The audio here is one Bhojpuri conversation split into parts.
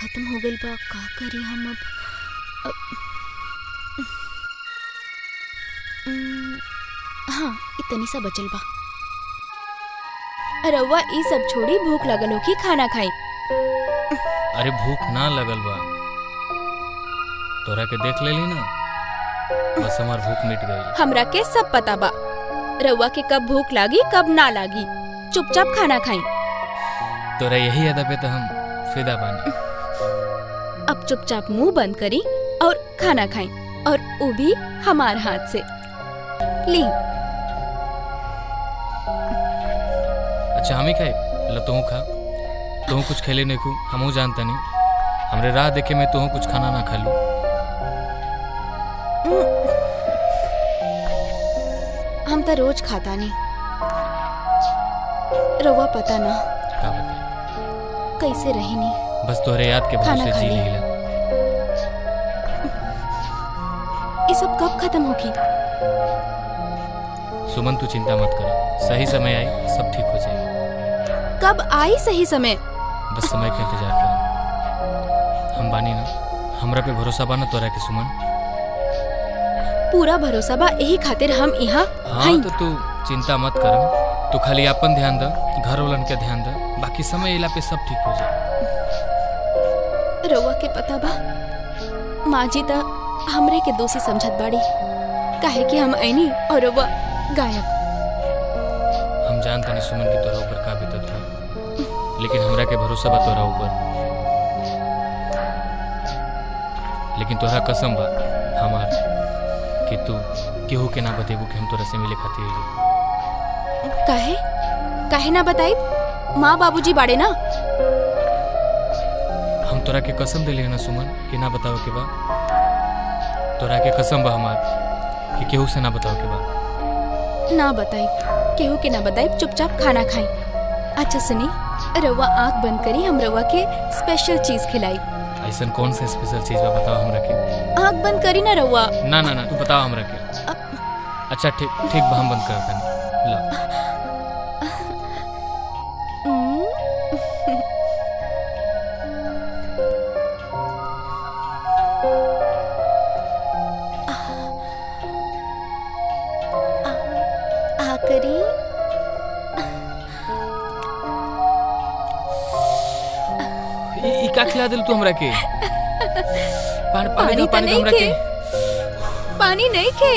खत्म हो गई बा, का करी हम अब? हाँ, इतनी सा बचल बा। रउआ ई सब छोड़ी, भूख लगल हो कि खाना खाई। अरे भूख ना लगल बा, तोरा के देख लेली ना, बस हमार भूख मिट गई। हमरा के सब पता बा, रउआ के कब भूख लागी कब ना लागी। चुपचाप खाना खाई। तोरा यही अदा पे तो हम फिदा बानी। अब चुपचाप मुंह बंद करी और खाना खाई, और वो भी हमार हाथ से। ली। अच्छा हम ही खाए? ला तू खा। तू कुछ खेले नहीं खू, हमू जानता नहीं। हमरे राह देखे में तू कुछ खाना ना खा लू। हम तो रोज खाता नहीं, रउआ पता ना का बता कैसे रही नहीं। बस तोहरे याद के भरोसे जी लीला। ये सब कब खत्म होगी? सुमन तू चिंता मत कर, सही समय आई सब ठीक हो जाए। कब आई सही समय? बस समय का इंतजार कर। हम बानी ना, हमरा पे भरोसा बा ना तोरा के सुमन? पूरा भरोसा बा, यही खातिर हम यहाँ। हाँ तो तू चिंता मत कर, तू खाली अपन ध्यान दे, घर वालन के ध्यान दे, बाकी समय इला पे सब ठीक हो जाए। रउआ के पता बा, माँ जी तो हमरे के दोषी समझत बाड़ी, काहे कि हम आईनी और रउआ गायब। हम जानते नहीं सुमन की तोरा ऊपर का बीतत है, लेकिन हमरा के भरोसा बा तोरा ऊपर। लेकिन तोरा कसम बा हमार कि तू केहू के ना बतेबू कि हम तोरा से मिले खातिर आई। काहे? काहे ना बताई? माँ बाबूजी बाड़े ना। हम तोरा के कसम दिले ना सुमन कि ना बताओ के बा। तोरा के कसम बा हमार कि केहू से ना बताओ के बा। ना बताई, केहू के ना बताई, चुपचाप खाना खाई। अच्छा सुनी, रउआ आँख बंद करी, हम रउआ के स्पेशल चीज खिलाई। ऐसा कौन सा स्पेशल चीज बा बताओ हमरा के। आँख बंद करी ना रउआ। ना ना ना तू बताओ हमरा के। अच्छा ठीक ठीक बा, हम बंद करता नहीं। ला करी। ई का खिला दिल तू हमरा के? पानी पानी हमरा के। पानी नहीं खे।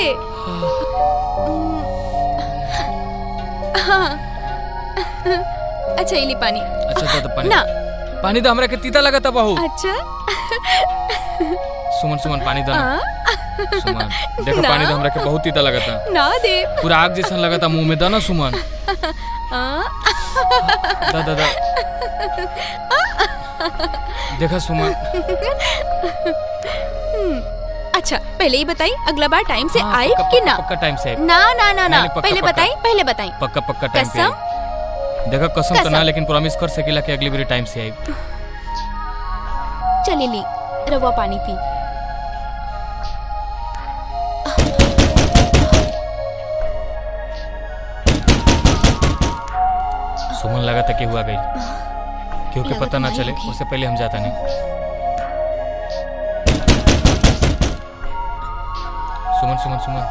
हाँ। अच्छा इली पानी। अच्छा तो पानी ना। पानी तो हमरा के तीता लगा था बहु। अच्छा। सुमन सुमन पानी दो ना। सुमन देखो पानी तो हमरा के बहुत तीता लगा था। ना दे। पूरा आग जैसा लगा था मुंह में, दो ना सुमन। दा दा दा। देखा सुमन। अच्छा पहले ही बताई, अगला बार टाइम से आए कि ना? पक्का टाइम से। ना ना ना ना, पहले बताई, पहले बताई। पक्का पक्का टाइम पे। कसम? देखा कसम तो ना, लेकिन प्रॉमिस कर सकेला कि अगली बार टाइम से आई। चली ली, रवा पानी पी। सुमन लगा था कि हुआ गई, क्योंकि पता ना चले उससे पहले हम जाता नहीं। सुमन सुमन सुमन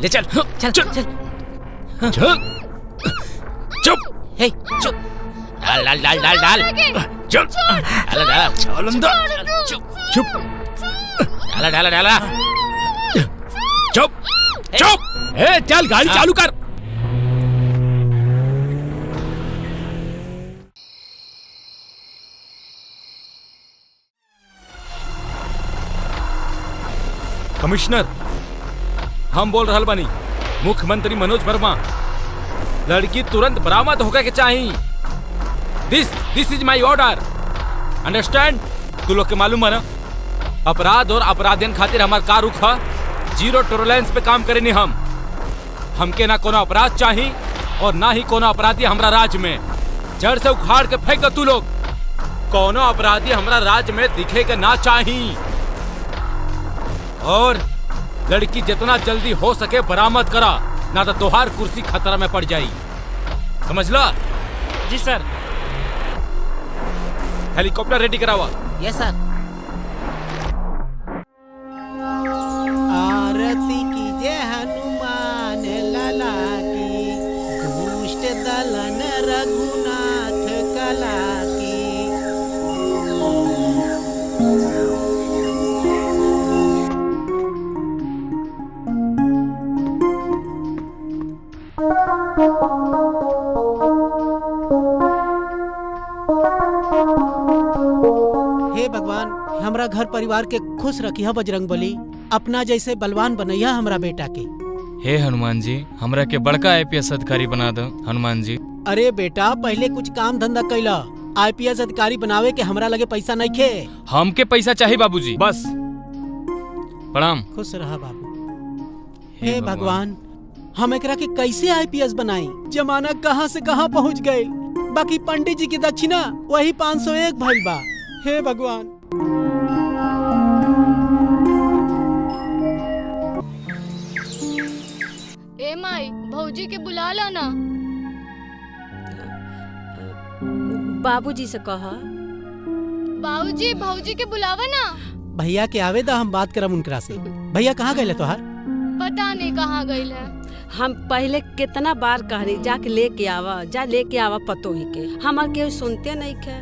ले चल चल चल चल चल चुप हे चुप डाल डाल डाल डाल डाल चल डाल डाल चल अंदर चुप चुप डाला डाला डाला चुप चुप ए चल गाड़ी चालू कर। कमिश्नर हम बोल रहल बानी, मुख्यमंत्री मनोज वर्मा, लड़की तुरंत बरामद होकर के चाहिए। दिस इज माई ऑर्डर, अंडरस्टैंड? तू लोग के मालूम है ना, अपराध और अपराधियन खातिर हमार का रुख है, 0 टॉलरेंस पे काम करेनी हम। हमके ना कोनो अपराध चाहिए और ना ही कोनो अपराधी हमरा राज्य में। जड़ से उखाड़ के फेंक दो तू लोग। कोनो अपराधी हमरा राज्य में दिखे के ना चाहिए। और लड़की जितना जल्दी हो सके बरामद करा, ना तो तोहार कुर्सी खतरा में पड़ जाई। समझ ला? जी सर। हेलीकॉप्टर रेडी करावा। यस सर। आरती कीजे हनुमान लला की, दुष्ट दलन रघुनाथ कला की। हे भगवान, हमरा घर परिवार के खुश रखिया बजरंगबली। अपना जैसे बलवान बनैया हमरा बेटा के। हे हनुमान जी, हमरा के बड़का आईपीएस अधिकारी बना दो हनुमान जी। अरे बेटा, पहले कुछ काम धंधा कैला। आईपीएस अधिकारी बनावे के हमरा लगे पैसा नहीं खे। हमके पैसा चाहिए बाबूजी, बस। प्रणाम। खुश रहा बाबू। हे भगवान, हम एकरा के कैसे आईपीएस बनाई? जमाना कहाँ से कहाँ पहुँच गए। बाकी पंडित जी की दक्षिणा वही 501 भइल बा। हे भगवान। ए माई, भौजी के बुला ला ना। बाबूजी से कहा। बाबूजी, भौजी के बुलावा ना। भैया के आवे दा, हम बात करम उनकरा से। भैया कहाँ गए तोहार? पता नहीं कहाँ गई है। हम पहले कितना बार कह रही जाके लेके आवा, जा लेके आवा पतोही के। हमार केहू सुनते नहीं खे।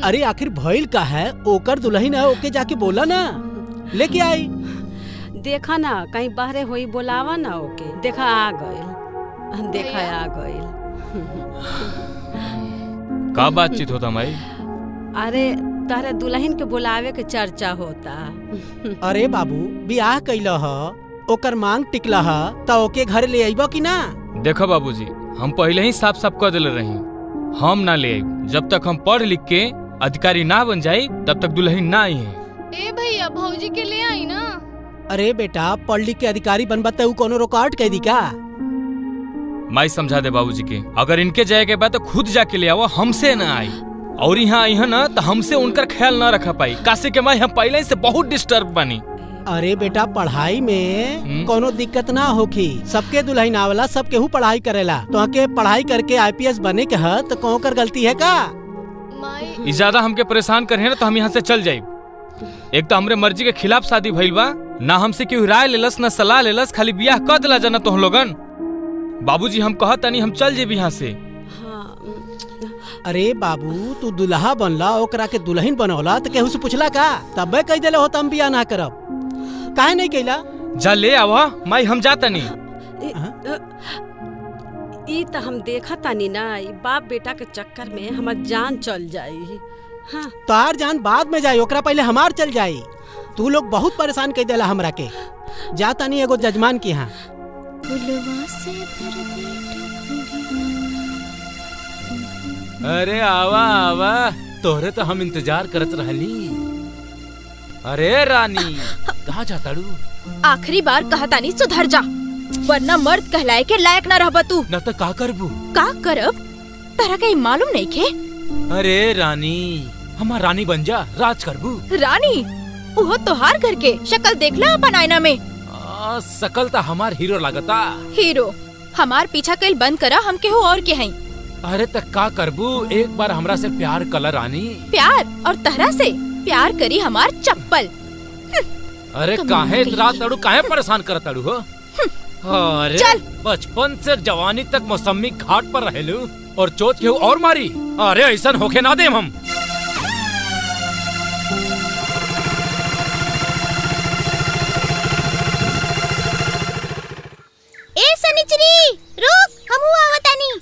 अरे आखिर भइल का है? ओकर दुल्हन है, ओके जाके बोला ना, लेके आई। देखा ना कहीं बाहरे हुई, बोलावा ना ओके। देखा आ गइल, देखा आ गइल। का बातचीत होता माई? अरे तारे दुल्हन के बुलावे के चर्चा होता। अरे बाबू, बियाह कैला ह, ओकर मांग टिकला ह, त ओके घर ले आइबो कि ना? देखो बाबूजी, हम पहले ही साफ साफ कह दिले रही, हम ना ले आई। जब तक हम पढ़ लिख के अधिकारी ना बन जाये तब तक दुल्हन ना आई है। ए भैया, भौजी के ले आई ना। अरे बेटा, पढ़ लिख के अधिकारी बनबा त उ कोनो रिकॉर्ड कह दी का? माई समझा दे बाबूजी के, अगर इनके जाए के बाद तो खुद जाके ले आओ, हमसे ना आई। और यहाँ आई है ना तो हमसे उनका ख्याल ना रखा पाई। कासे के माई हम पहले से बहुत डिस्टर्ब बनी। अरे बेटा, पढ़ाई में कोनो दिक्कत ना होखी। सबके दुल्हन आवला, सब केहू पढ़ाई करेला। तो के पढ़ाई करके आईपीएस बने के है तो कौन कर गलती है का? माई, ज्यादा हमके परेशान करे ना तो हम यहाँ से चल जाये। एक तो हमरे मर्जी के खिलाफ शादी भइल बा, ना हमसे केहू राय लेलस ना सलाह लेलस, खाली बियाह कर दिला जाना तो लोगन। बाबूजी हम कहता नहीं, हम चल जेबी यहाँ से। अरे बाबू, तू दुल्हा बनला, ओकरा के दुल्हन बनौला तो केहू से पूछला का? तबे कह देले होता हम बियाह ना करब। काहे नहीं कैला? जा ले आवा माई, हम जाता नहीं। ई तो हम देखा तानी ना, बाप बेटा के चक्कर में हमार जान चल जाई। हाँ। तार जान बाद में जाई, ओकरा पहले हमार चल जाई। तू लोग बहुत परेशान कर देला हमरा के। जाता नहीं एगो जजमान के यहाँ। अरे आवा आवा, तोहरे तो हम इंतजार करत रहली। अरे रानी, कहाँ जाता डू? आखिरी बार कहतानी सुधर जा, वरना मर्द कहलाए के लायक ना रहबा तू। न तो का करबू? का करब? तारा कहीं मालूम नहीं खे? अरे रानी, हमार रानी बन जा, राज करबू। रानी? वो तोहार घर के शक्ल देखला अपन आईना में। सकल तो हमार हीरो लागता। हीरो? हमार पीछा कल बंद करा, हम केहू और के हई। अरे तक का करबू, एक बार हमरा से प्यार कला रानी। प्यार? और तहरा से प्यार करी हमार चप्पल। अरे काहे रात तड़ू, काहे परेशान कर तड़ू हो? अरे चल। बचपन से जवानी तक मौसमी घाट पर रहेलू और चोट केहू और मारी। अरे ऐसा होके ना देम हम। ए सनिचरी, रुक, हमहू आवतानी।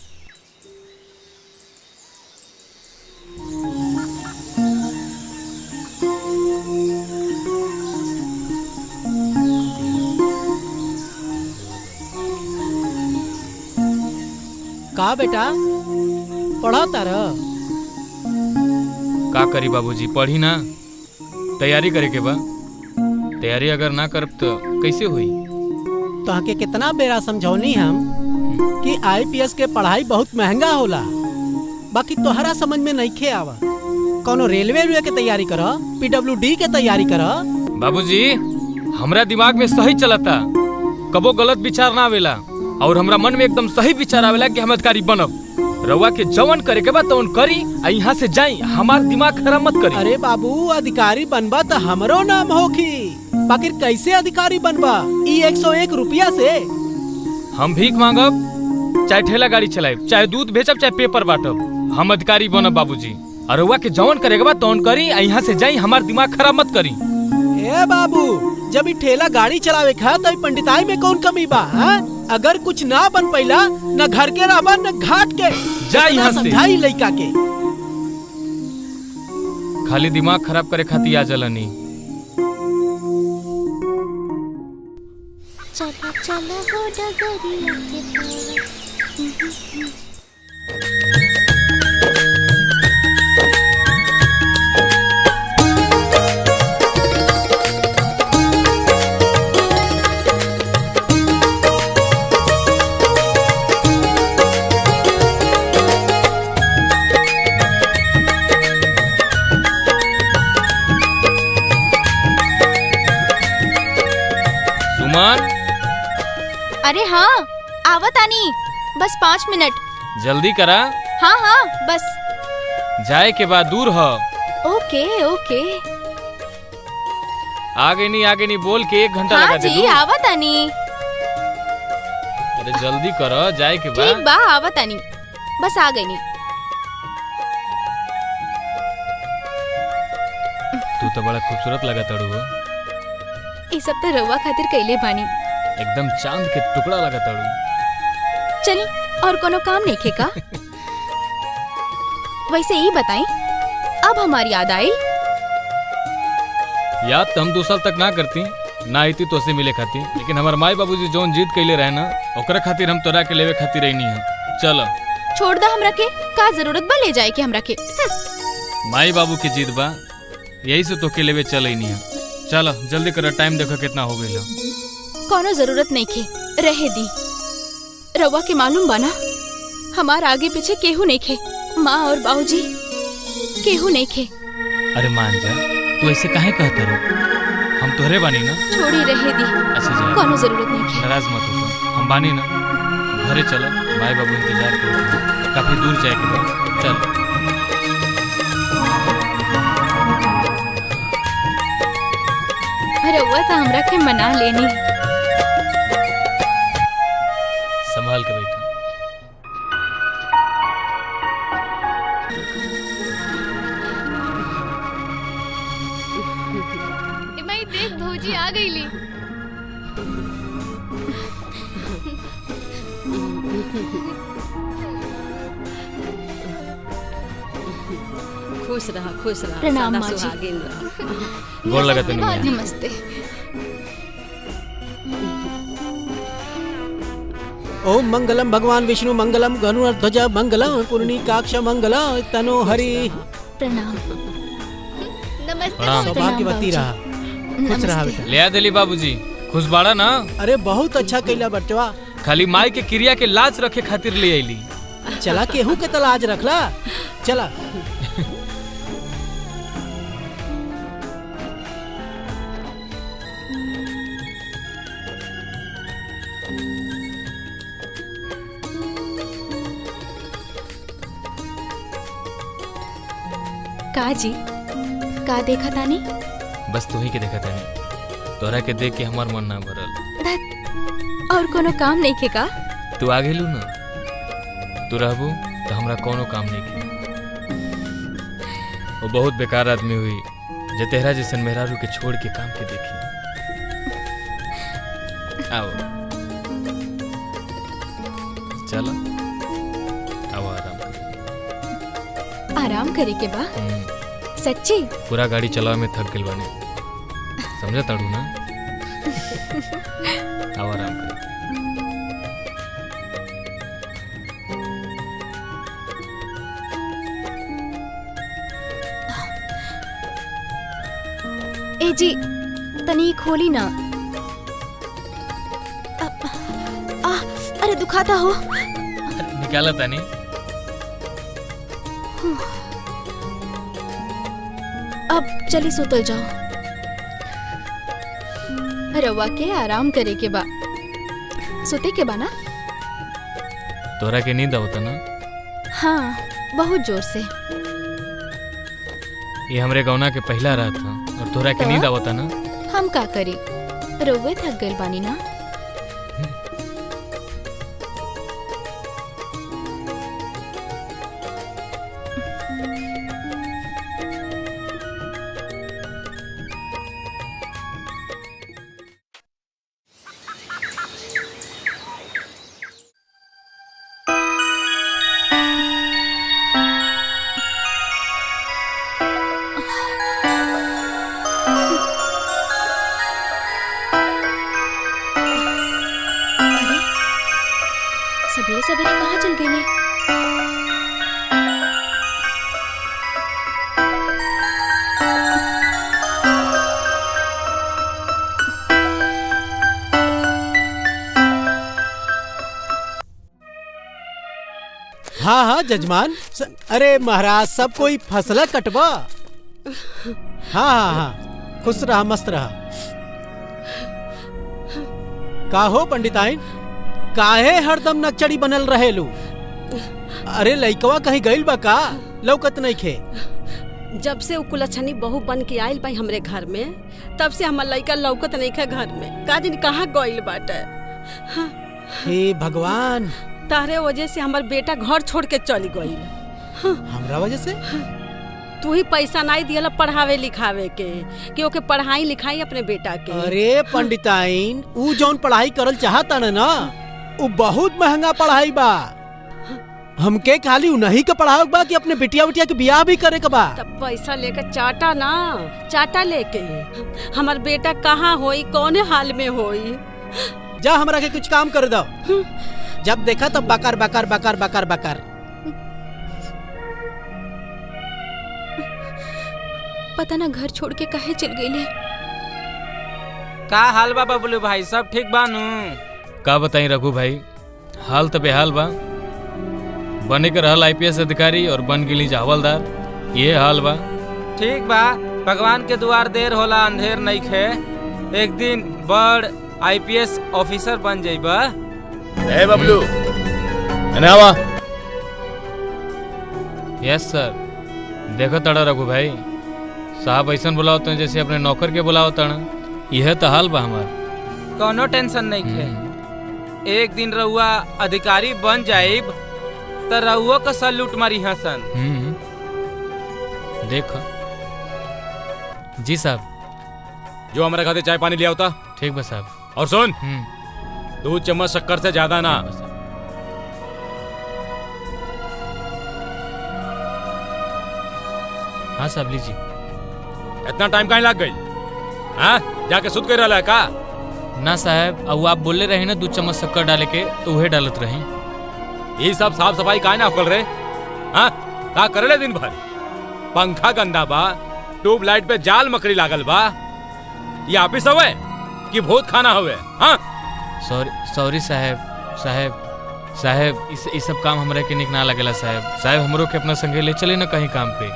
का बेटा पढ़ा तारा? का करी बाबूजी, पढ़ी ना, तैयारी करे के बा। तैयारी अगर ना करब तो कैसे हुई? तोहके कितना बेरा समझौनी हम कि आईपीएस के पढ़ाई बहुत महंगा होला, बाकी तोहरा समझ में नहीं आवा। कोनो रेलवे के तैयारी कर, पीडब्ल्यूडी के तैयारी कर। बाबूजी हमरा दिमाग में सही चलता, कबो गलत विचार ना आवेला, और हमरा मन में एकदम सही विचार आवेला कि हम अधिकारी बनब। रउआ के जवन करे के बा तवन करी, आ यहाँ से जाई, हमार दिमाग खराब मत करी। अरे बाबू, अधिकारी बनबा तो हमरो नाम होखी, बाकी कैसे अधिकारी बनबा? 101 रुपया से हम भीख मांगब, चाहे ठेला गाड़ी चलाएब, चाहे दूध बेचब, चाहे पेपर बांटब, हम अधिकारी बनब बाबूजी। और रउआ के जवन करे के बा तवन करी, आ यहाँ से जाई, हमार दिमाग खराब मत करी। ए बाबू, जब ठेला गाड़ी चलावे खा तो पंडिताई में कौन कमी बा? अगर कुछ ना बन पैला, न घर के रहबा न घाट के। जा यहाँ से। समझाई लइका के। खाली दिमाग खराब करे खातिर आ जलनी। चला चला हो डगरिया के पार। अरे हाँ, आवत आनी, बस 5 मिनट। जल्दी करा। हाँ हाँ, बस जाए के बाद दूर हो। ओके ओके। आगे नहीं बोल के 1 घंटा हाँ लगा दे जी, दूर। आवत आनी। अरे जल्दी करो, जाए के बाद। ठीक बा, आवत आनी, बस आ गई नी। तू तो बड़ा खूबसूरत लगा तड़ू हो। ये सब तो रउआ खातिर कैले बानी। एकदम चांद के टुकड़ा लगा तड़ू। चली, और कोनो काम नहीं खे का? वैसे ही बताई, अब हमारी याद आई। याद तो हम 2 साल तक ना करती, ना आई तो से मिले खाती, लेकिन हमारे माई बाबूजी जोन जीत कैले रहे ना, ओकरा खातिर हम तोरा के लेवे खातिर रहनी है। चलो छोड़ दा हमरा के, का जरूरत बा ले जाए के हमरा के? माई बाबू की जीत बा, यही से तो के लेवे चल ही नहीं है। चलो जल्दी करो, टाइम देखो कितना हो गई। कोनो जरूरत नहीं खे, रहे दी। रवा के मालूम बाना, हमार आगे पीछे केहू नहीं खे, माँ और बाबूजी केहू नहीं खे। अरे मान जा, तू ऐसे काहे कहता रहो? हम तोहरे बानी ना। छोड़ी रहे दी, अच्छा जा, कोनो जरूरत नहीं खे। नाराज मत हो, हम बानी ना। घरे चलो, माई बाबू इंतजार कर रहे हैं, काफी दूर जाए के बाद। चल रउआ तो हमरा के मना लेनी। संभाल के बैठा। भाई देख, भौजी आ गई ली। खुश रहा, खुश रहा, प्रणाम सदा माँ जी। सुहागिन रहा। गोर लगा तनी। नमस्ते। ओम मंगलम भगवान विष्णु मंगलम गरुड़ध्वज मंगलम पुण्डरीकाक्ष मंगलम तनो हरि। प्रणाम। नमस्ते प्रणाम। भौजी। सौभाग्यवती रहा, खुश रहा बेटा। ले आ दिली बाबूजी, खुश बाड़ा ना? अरे बहुत अच्छा कैला बटवा। खाली माई के क्रिया के लाज रखे खातिर ले आईली। चला केहू के तलाज रखला। चला का जी, का देखा तानी? बस तू ही के देखा तानी, तोरा के देख के हमार मन ना भरल। धत, और कोनो काम नहीं खे का? तू आ गेलू ना, तू रहबू तो हमरा कोनो काम नहीं के। वो बहुत बेकार आदमी हुई जे तेहरा जैसन मेहरारू के छोड़ के काम के देखी। आओ चलो, आओ आराम करो। आराम करे के बा? सच्ची? पूरा गाड़ी चलावे में थक गेल बानी, समझा ताड़ू ना? आओ आराम करो। ए जी तनी खोली ना। अरे दुखाता हो। निकाला तनी। अब चली सुतल जाओ। रवा के आराम करे के बा, सुते के बा ना? तोरा के नींद आवता ना? हाँ बहुत जोर से। ये हमरे गौना के पहला रात था और तोरा के नींद आवता ना? हम का करी, रउवे थक गइल बानी ना। सवेरे सवेरे कहाँ चल गए? हाँ हाँ जजमान। अरे महाराज सब कोई फसला कटवा। हाँ हाँ हाँ खुश रहा मस्त रहा। का हो पंडिताइन, काहे हरदम नक्चड़ी बनल रहेलू? अरे लइकवा कहीं गइल बा का? लौकत नहीं खे। जब से कुलछनी बहू बन के आयल भाई हमरे घर में, तब से हमार लइका लौकत नहीं खे घर में। का दिन कहाँ गइल बाटे? हे भगवान, तारे वजह से हमार बेटा घर छोड़ के चली गइल। हमरा वजह से? तू ही पैसा नहीं दिया पढ़ावे लिखावे के कि ओके पढ़ाई लिखाई अपने बेटा के। अरे पंडिताइन, ऊ जौन पढ़ाई करल चाहता ना, ऊ बहुत महंगा पढ़ाई बा। हमके खाली उन्हीं के पढ़ावे बा कि अपने बिटिया बिटिया के बियाह भी करे के बा। तब पैसा लेकर चाटा ना, चाटा लेके हमार बेटा कहाँ होई, कौने हाल में होई? जा हमरा के कुछ काम कर दो। जब देखा तब बकर बकर बकर बकर बकर। पता ना घर छोड़ के काहे चल गईले। का हाल बा बबलू भाई, सब ठीक बानू? का बताई रघु भाई, हाल तो बेहाल बा। बने के रहल IPS अधिकारी और बन गेली हवलदार, ये हाल बा। ठीक बा, भगवान के द्वार देर होला अंधेर नहीं खे। एक दिन बड़ IPS ऑफिसर बन जाइबा। ए बबलू अनावा। यस सर। देखो तड़ा रघु भाई, साहब ऐसा बुलाओ तो जैसे अपने नौकर के बुलाओ तड़ा। यह तो हाल बा हमार। कोनो टेंशन नहीं खे। एक दिन रहुआ अधिकारी बन जाइब तो रहुआ का सल्यूट मारी हसन। देखो जी साहब। जो हमारे खाते चाय पानी लिया होता। ठीक बा साहब। और सुन, 2 चम्मच शक्कर से ज्यादा ना। हाँ साहब लीजिए। इतना टाइम कहीं लग गई? हाँ जाके सुध कर रहा का? ना साहब, अब आप बोले रहे ना 2 चम्मच शक्कर डाले के, तो वही डालत रहे। ये सब साफ सफाई काहे ना खोल रहे? हाँ का करे दिन भर? पंखा गंदा बा, ट्यूबलाइट पे जाल मकड़ी लागल बा। ये ऑफिस हवे कि भूत खाना हवे? हाँ सॉरी साहब, इस सब काम हमरा के निक ना लगेला साहब। हमरो के अपना संगे ले चले ना कहीं काम पे।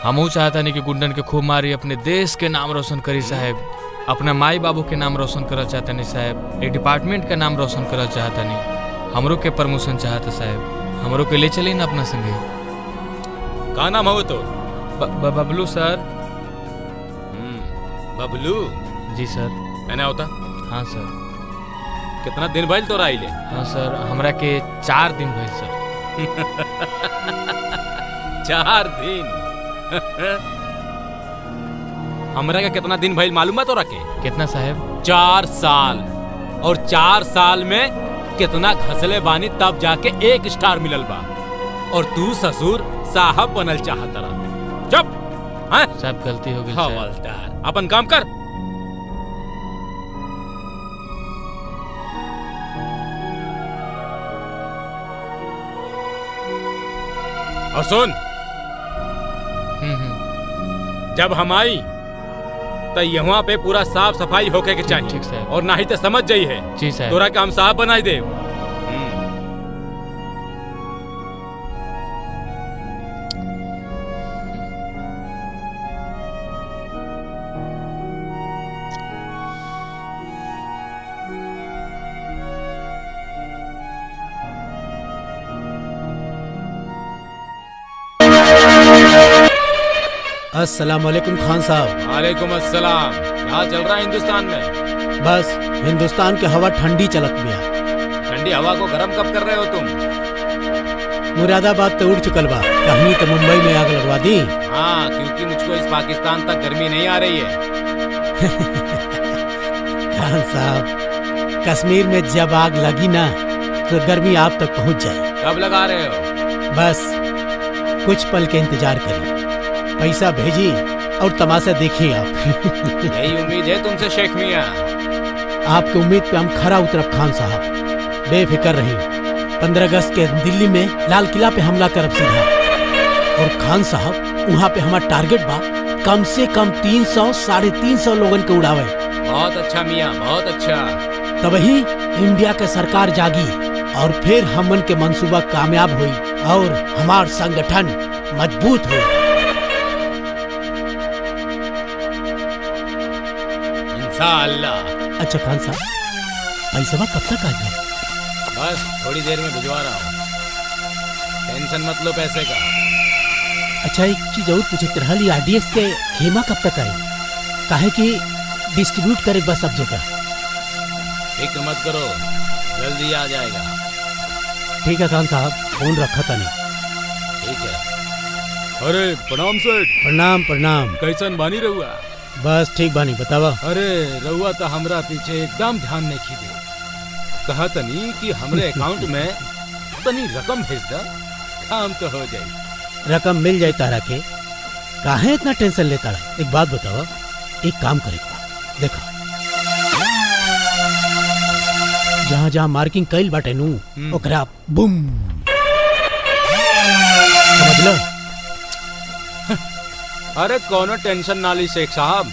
हमहू चाहता नहीं कि गुंडन के खूब मारी, अपने देश के नाम रोशन करी साहब। अपना माई बाबू के नाम रोशन करल चाहता नहीं साहब। एक डिपार्टमेंट का नाम रोशन करल चाहता नहीं। हमरो के प्रमोशन चाहता साहब। हमरो के ले चले ना अपना संगे। का नाम हो तो? बबलू सर। बबलू जी सर। मैंने होता? हाँ सर। कितना दिन भइल तोरा आइले? हाँ सर, हमरा के 4 दिन भइल सर। 4 दिन? हमरा के कितना दिन भइल मालूम बा तोरा के? कितना साहब? 4 साल। और 4 साल में कितना घसले बानी तब जाके 1 स्टार मिलल बा। और तू ससुर साहब बनल चाहत रहा। चुप। हाँ सब गलती हो गई हवलदार, अपन काम कर। और सुन, जब हम आई तो यहाँ पे पूरा साफ सफाई होके के चाहिए। ठीक सर। और ना ही तो समझ जाई है जी सर। तोरा काम साफ बनाई दे। अस्सलाम वालेकुम खान साहब। वालेकुम अस्सलाम। क्या चल रहा है हिंदुस्तान में? बस हिंदुस्तान की हवा ठंडी चलत गया। ठंडी हवा को गर्म कब कर रहे हो तुम? मुरादाबाद तो उड़ चुकल बा, कहीं तो मुंबई में आग लगवा दी। हाँ, क्योंकि मुझको इस पाकिस्तान तक गर्मी नहीं आ रही है। खान साहब, कश्मीर में जब आग लगी ना तो गर्मी आप तक पहुंच जाए। कब लगा रहे हो? बस कुछ पल के इंतजार करिए, पैसा भेजी और तमाशा देखिए आप। यही उम्मीद है तुमसे शेख मियां। आपकी उम्मीद पे हम खरा उतरब खान साहब, बेफिक्र रही। 15 अगस्त के दिल्ली में लाल किला पे हमला करब सीधा। और खान साहब, वहाँ पे हमारा टारगेट बा कम से कम 300 साढ़े 300 लोगन के उड़ावे। बहुत अच्छा मियां, बहुत अच्छा। तभी इंडिया के सरकार जागी और फिर हमन के मंसूबा कामयाब हुई और हमार संगठन मजबूत हुई। इंशाअल्लाह। अच्छा खान साहब, पैसा कब तक आ जाए? बस थोड़ी देर में भिजवा रहा हूँ, टेंशन मत लो पैसे का। अच्छा, एक चीज और पूछे रही, आरडीएक्स के खेमा कब तक आई? काहे कि डिस्ट्रीब्यूट करे बस सब जगह। फिक्र मत करो, जल्दी आ जाएगा। ठीक है खान साहब, फोन रखा था नहीं। ठीक है। अरे प्रणाम सेठ। प्रणाम प्रणाम। कैसन बानी रहुआ? बस ठीक बानी, बतावा। अरे रहुआ तो हमरा पीछे एकदम ध्यान नहीं खी दे। कहा तनी कि हमरे अकाउंट में तनी रकम भेज दा, काम तो हो जाए। रकम मिल जाए तारा के, काहे इतना टेंशन लेता रहा? एक बात बतावा, एक काम करे, देखा जहाँ जहाँ मार्किंग कैल बाटे नू ओकरा बुम, समझ लो। अरे कोनो टेंशन ना ली शेख साहब,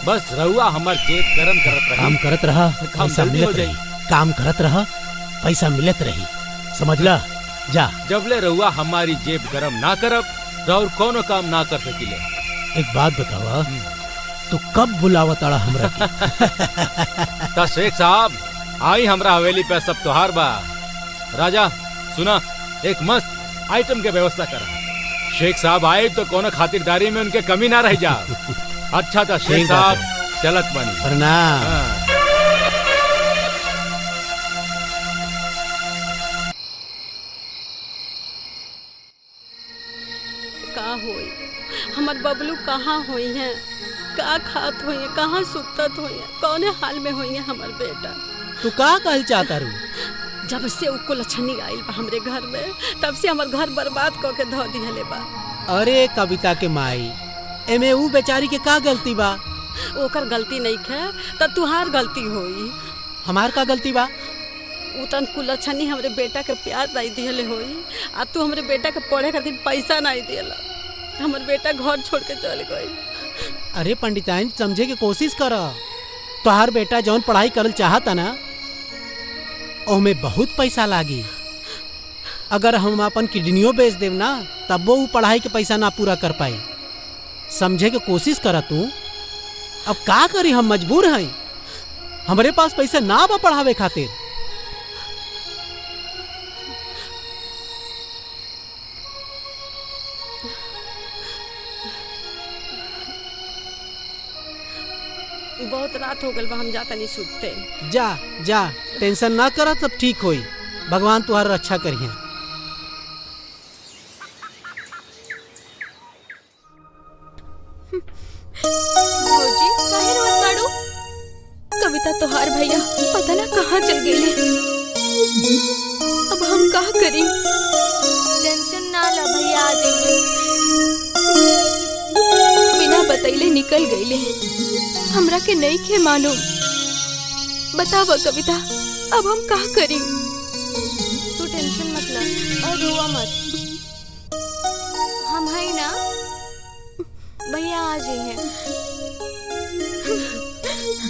बस रहुआ हमार जेब गरम करत रही। काम करत रहा, काम पैसा जल्दी हो मिलत जाई। रही। काम करत रहा, पैसा मिलत रही, समझला। जा, जबले रहुआ हमारी जेब गरम ना करब और कोनो काम ना कर सकिले। एक बात बतावा, तू कब बुलावा ताड़ा हमरा के? ता शेख साहब, आई हमरा हवेली पे सब त्योहार बा। राजा सुना, एक मस्त आइटम के व्यवस्था करा। शेख साहब आए तो कोनो खातिरदारी में उनके कमी ना रह जा। अच्छा था शेख साहब, चलत बनी। प्रणाम। हाँ। का होई हमार बबलू कहाँ होई है, का खात होई है, कहाँ सुतत होई है, कौने हाल में होई है हमार बेटा? तू का कहल चाहता रू? जब से उको लक्षणी आइल बा हमरे घर में, तब से हमार घर बर्बाद क के धो दिहले बा। अरे कविता के माई, एमे ऊ बेचारी के का गलती बा? ओकर गलती नहीं है तो तुहार गलती होई। हमार का गलती बा? उ तन कुलक्षणी हमरे बेटा के प्यार नहीं दिहले होई, आ तू हमरे बेटा के पढ़े खातिर पैसा नहीं दिहला। हमर बेटा घर छोड़ के चल गई। अरे पंडिताइन, समझे के कोशिश कर। तोहार बेटा जौन पढ़ाई करल चाहता ना, ओमे बहुत पैसा लागी। अगर हम अपन किडनियों बेच देव ना, तब वो पढ़ाई के पैसा ना पूरा कर पाई। समझे के कोशिश कर तू। अब का करी, हम मजबूर हैं, हमारे पास पैसा ना बा पढ़ावे खातिर। बहुत रात हो गल बा, हम जाता नहीं सुतते। जा जा, टेंशन ना कर, सब ठीक होई। भगवान तुम्हारा रक्षा करिए। भौजी काहे रोत बाड़ू? कविता तोहार भैया पता ना कहाँ चल गए। अब हम का करी? टेंशन ना ला, भैया आ जाएंगे। बिना बतैले निकल गईले, हमरा के नहीं खे मालूम। बतावा कविता, अब हम का करी? तू टेंशन मत ला और रोवा मत, हम है ना, भैया आ जाइए।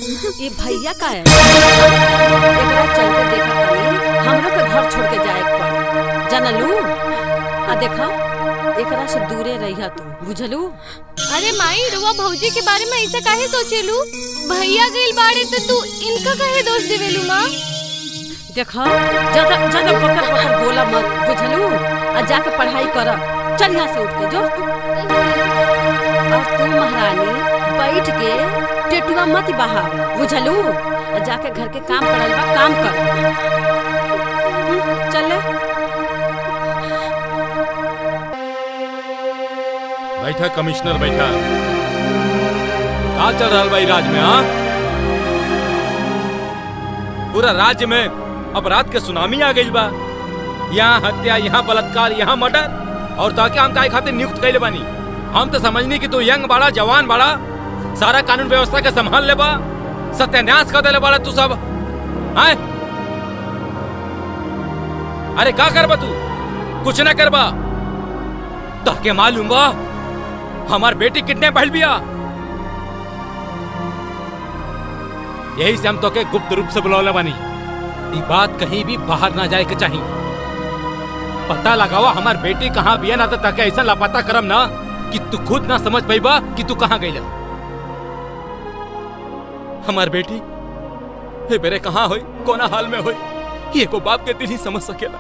ये भैया का है एकरा चलते देखा तनी हमरो के घर छोड़ के जाए के पड़ी जानलू। आ देखा एकरा से दूरे रहिया तू बुझलू। अरे माई रुआ भौजी के बारे में ऐसा काहे सोचेलू? भैया गइल बाड़े तो तू इनका काहे दोष देवेलू माँ? देखा ज्यादा ज्यादा पकड़ पकड़ बोला मत बुझलू। आ जाके पढ़ाई कर। चल यहाँ से उठ के जो। और तू महारानी बैठ के टेटुआ मत बहाव बुझलू। आ जाके घर के काम पड़ल बा काम कर। चल ले। बैठा कमिश्नर बैठा। का चल रहा भाई राज में? हाँ, पूरा राज्य में अपराध के सुनामी आ गई बा। यहाँ हत्या, यहाँ बलात्कार, यहाँ मर्डर। और ताकि हम काहे खातिर नियुक्त कैले बानी? हम तो समझनी कि तू यंग बाड़ा, जवान बाड़ा, सारा कानून व्यवस्था के संभाल ले बा, सत्यानाश कर देले बाड़ा तू सब। हैं? अरे का करबा तू? कुछ ना करबा। ताकि मालूम बा हमार बेटी किडनैप भइल बिया। यही से हम तो के गुप्त रूप से बुलौले बानी। ये बात कहीं भी बाहर ना जाए के चाहिए। पता लगावा हमार बेटी कहाँ बिया, ना तो ताकि ऐसा लापता करम ना कि तू खुद ना समझ पाइबा कि तू कहाँ गईला। हमार बेटी हे बेरे कहाँ होई, कोना हाल में होई, ये को बाप के दिल ही समझ सकेला।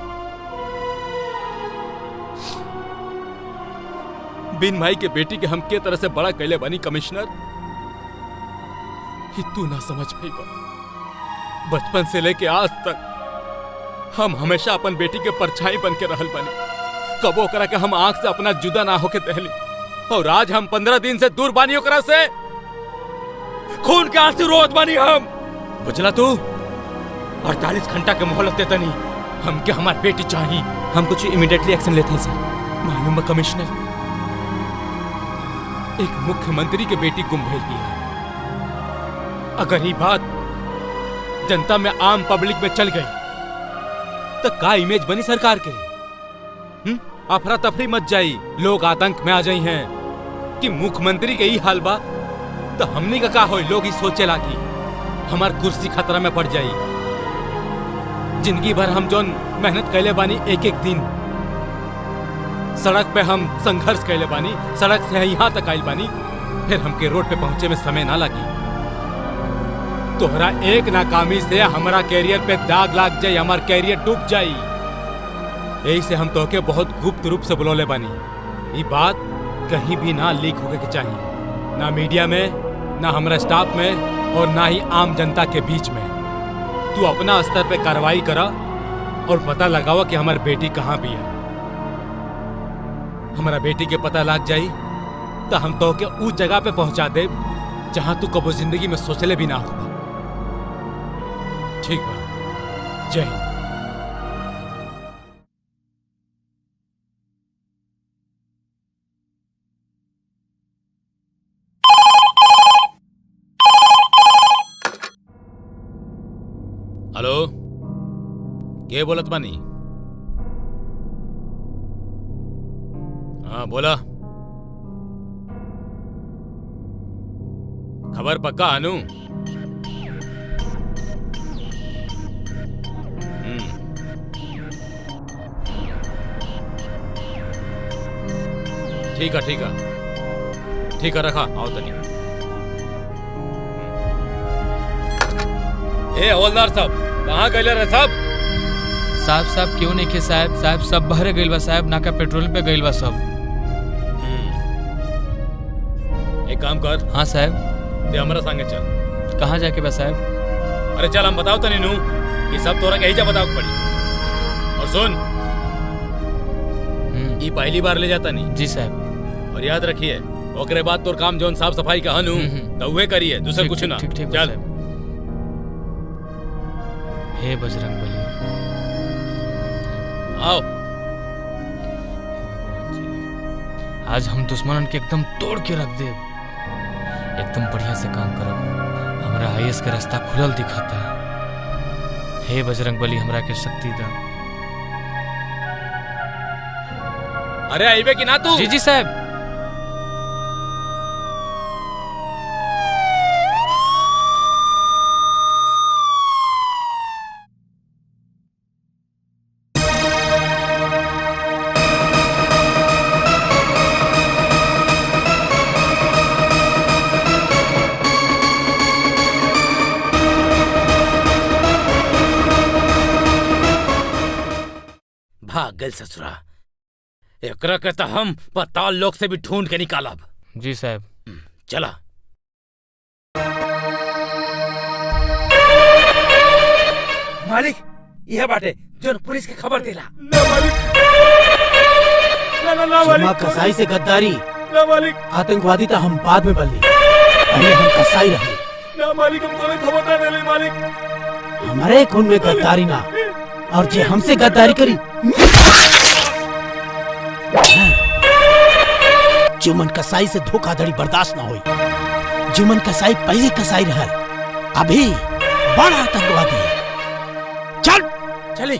बिन माई के बेटी के हम के तरह से बड़ा कैले बनी कमिश्नर, ही तू ना समझ पाइबा। बचपन से लेके आज तक हम हमेशा अपन बेटी के परछाई बन के रहल बनी। कबो करा के हम आंख से अपना जुदा ना होके दहली। और आज हम 15 दिन से दूर बानी ओकरा से। खून के आंसू रोत बानी हम। बुझला तू? 48 घंटा के मोहलत देता नहीं। हम के हमार बेटी चाहिए। हम कुछ इमीडिएटली एक्शन लेते हैं सर। मालूम है कमिश्नर, एक मुख्यमंत्री के बेटी गुम भइल बिया। अगर ये बात जनता में, आम पब्लिक में चल गई तो का इमेज बनी सरकार के? अफरा तफरी मच जाई, लोग आतंक में आ जाई हैं कि मुख्यमंत्री के ही हाल बा तो हमनी का का होई। लोग ही सोचे लागी हमार कुर्सी खतरा में पड़ जाई। जिंदगी भर हम जोन मेहनत कैले बानी, एक एक दिन सड़क पे हम संघर्ष कैले बानी, सड़क से यहाँ तक आइल बानी, फिर हमके रोड पे पहुंचे में समय ना लगी। तोहरा एक नाकामी से हमारा कैरियर पे दाग लाग जाई, हमार कैरियर डूब जाई। यही से हम तोहके बहुत गुप्त रूप से बुलौले बानी। ये बात कहीं भी ना लीक होके के चाहिए, ना मीडिया में, ना हमारा स्टाफ में, और ना ही आम जनता के बीच में। तू अपना स्तर पे कार्रवाई करा और पता लगावा कि हमारी बेटी कहाँ भी है। हमारा बेटी के पता लग जाई तो हम तोहके उस जगह पे पहुंचा दे जहां तू कबो जिंदगी में सोचले भी ना होगा। ठीक बा, जय हिंद। हेलो, के बोलत बानी? हाँ बोला। खबर पक्का अनु? ठीक है ठीक है ठीक है, रखा आओ तनी। ए हवलदार साहब, कहाँ गए रे साहब? साहब क्यों नहीं खे साहब? साहब सब बहरे गइल बा साहब, नाका पेट्रोल पे गइल बा सब। एक काम कर। हाँ साहब। ते हमारा संगे चल। कहाँ जाके बा साहब? अरे चल, हम बताओ तनी नू कि सब तोरा कहीं जा बताओ पड़ी। और सुन, ये पहली बार ले जाता नहीं। जी साहब। और याद रखिए, ओकरे बाद तोर काम जोन साफ सफाई का हनु तो वह करिए, दूसरा कुछ ना। चल। हे बजरंगबली, आओ। आज हम दुश्मनन के एकदम तोड़ के रख दे। एकदम बढ़िया से काम करब। हमरा आईएएस के रास्ता खुलल दिखता। हे बजरंगबली, हमरा के शक्ति दा। अरे आइबे कि ना तू? जी जी साहब। भाग गल ससुरा। एकरा के तो हम पाताल लोक से भी ढूंढ के निकालब। जी साहब। चला। मालिक यह बाटे जो पुलिस के खबर देला। जमा कसाई से गद्दारी आतंकवादी तो हम बाद में बल्ली, पहले हम कसाई रहे। हमारे खून में गद्दारी ना, और जे हमसे गद्दारी करी जुमन कसाई से धोखाधड़ी बर्दाश्त ना हुई। जुमन कसाई पहले कसाई रहा, अभी बड़ा आतंकवादी है। चल चले।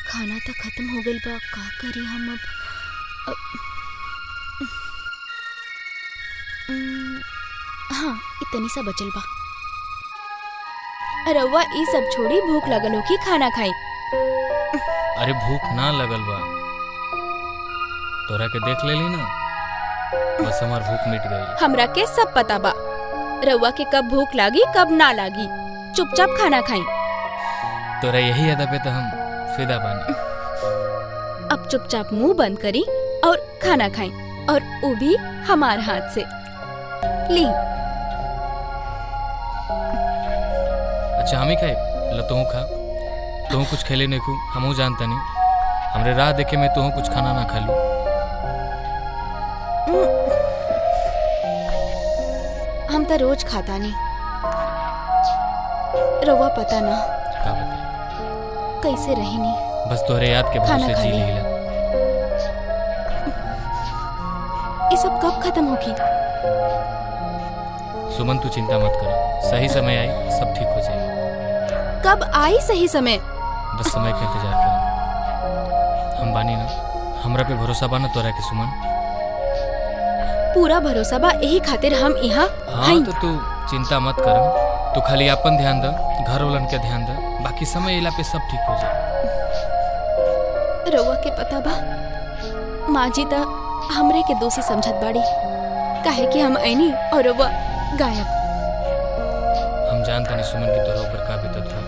खाना तो खत्म हो गइल बा, का करी हम अब? हाँ, इतनी सा बचल बा। रउआ ई सब छोड़ी भूख लगल हो कि खाना खाई। अरे भूख ना लगल बा, तोरा के देख लेली ना, बस हमार भूख मिट गई। हमरा के सब पता बा, रउआ के कब भूख लागी कब ना लागी। चुपचाप खाना खाई। तोरा यही अदा पे तो हम फिदा बानी। अब चुपचाप मुंह बंद करी और खाना खाई, और वो भी हमार हाथ से। ली। अच्छा हम ही खाए ला, तू खा। तू कुछ खेले नहीं खू, हमहू जानता नहीं। हमरे राह देखे में तू कुछ खाना ना खा लू। हम तो रोज खाता नहीं, रवा पता ना का बताई कैसे रही नहीं। बस तोहरे याद के भरोसे जी लीला। ये सब कब खत्म होगी? सुमन तू चिंता मत कर, सही समय आई सब ठीक हो जाए। कब आई सही समय? बस समय का इंतजार कर। हम बानी ना, हमरा पे भरोसा बा ना तोरा के सुमन? पूरा भरोसा बा, यही खातिर हम यहाँ। हाँ तो तू चिंता मत कर, तू खाली अपन ध्यान दे, घर वालन के ध्यान दे, बाकी समय इला पे सब ठीक हो जाए। रउआ के पता बा, माँ जी ता हमरे के दोषी समझत बाड़ी, काहे कि हम आईनी और रउआ गायब। हम जानता नहीं सुमन की तोरा ऊपर का बीतत है,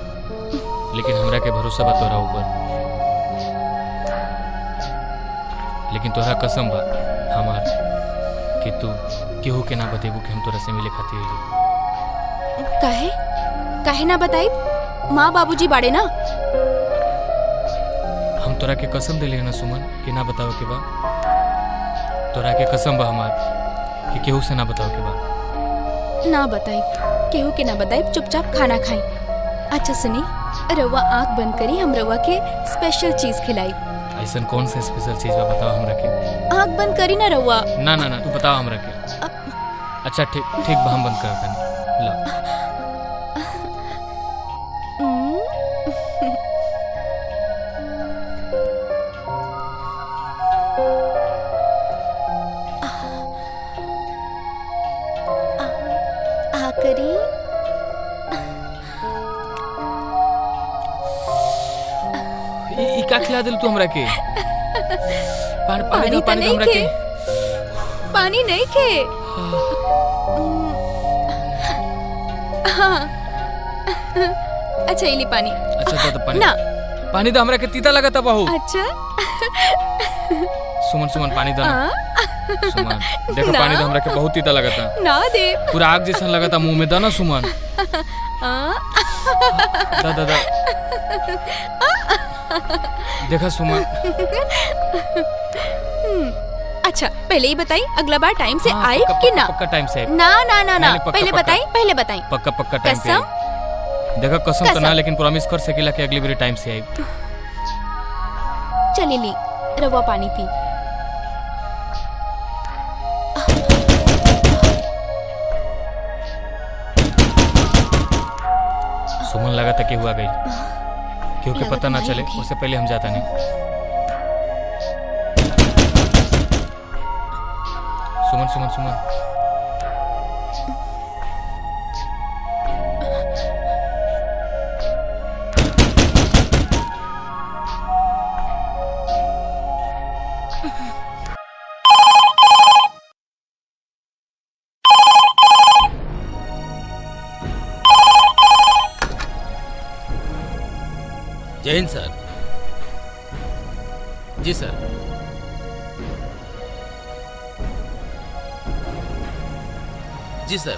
लेकिन हमरा के भरोसा बा तोरा ऊपर। लेकिन तोरा कसम बा हमार कि तू केहू के ना बतेबू कि हम तोरा से मिले खातिर आइली। काहे? काहे ना बताई? माँ बाबूजी बाड़े ना। हम तोरा के कसम दिले ना सुमन कि ना बताओ के बा। तोरा के कसम बा हमार कि केहू से ना बताओ के बा। ना बताई, केहू के ना बताई, चुपचाप खाना खाई। अच्छा सुनी, रउआ आँख बंद करी, हम रउआ के स्पेशल चीज खिलाई। ऐसा कौन सा स्पेशल चीज बा बताओ हमरा के। आँख बंद करी ना रउआ। ना ना ना तू बताओ हमरा के। अच्छा ठीक ठीक बा, हम बंद करत हनी। ला करी। ई का खिला दिल तू हमरा के? पानी तो नहीं खे, पानी नहीं खे। हाँ अच्छा इली पानी। अच्छा तो पानी ना, पानी तो हमरा के तीता लगता बहु। अच्छा सुमन सुमन पानी दो ना। सुमन देखो पानी तो हमरा के बहुत तीता लगता। ना दे, पूरा आग जैसा लगता मुंह में। दो ना सुमन। दा दा दा। देखा सुमन। अच्छा पहले ही बताई, अगला बार टाइम से आई कि ना? पक्का टाइम से। ना ना ना ना, पहले बताई, पहले बताई। पक्का पक्का टाइम पे। कसम? देखा कसम तो ना, लेकिन प्रॉमिस कर सकेला कि अगली बार टाइम से आई। चली ली रवा पानी पी। सुमन लगा था कि हुआ गई, क्योंकि पता ना चले उससे पहले हम जाता नहीं। सुमन सुमन सुमन जय हिंद सर। जी सर। जी सर।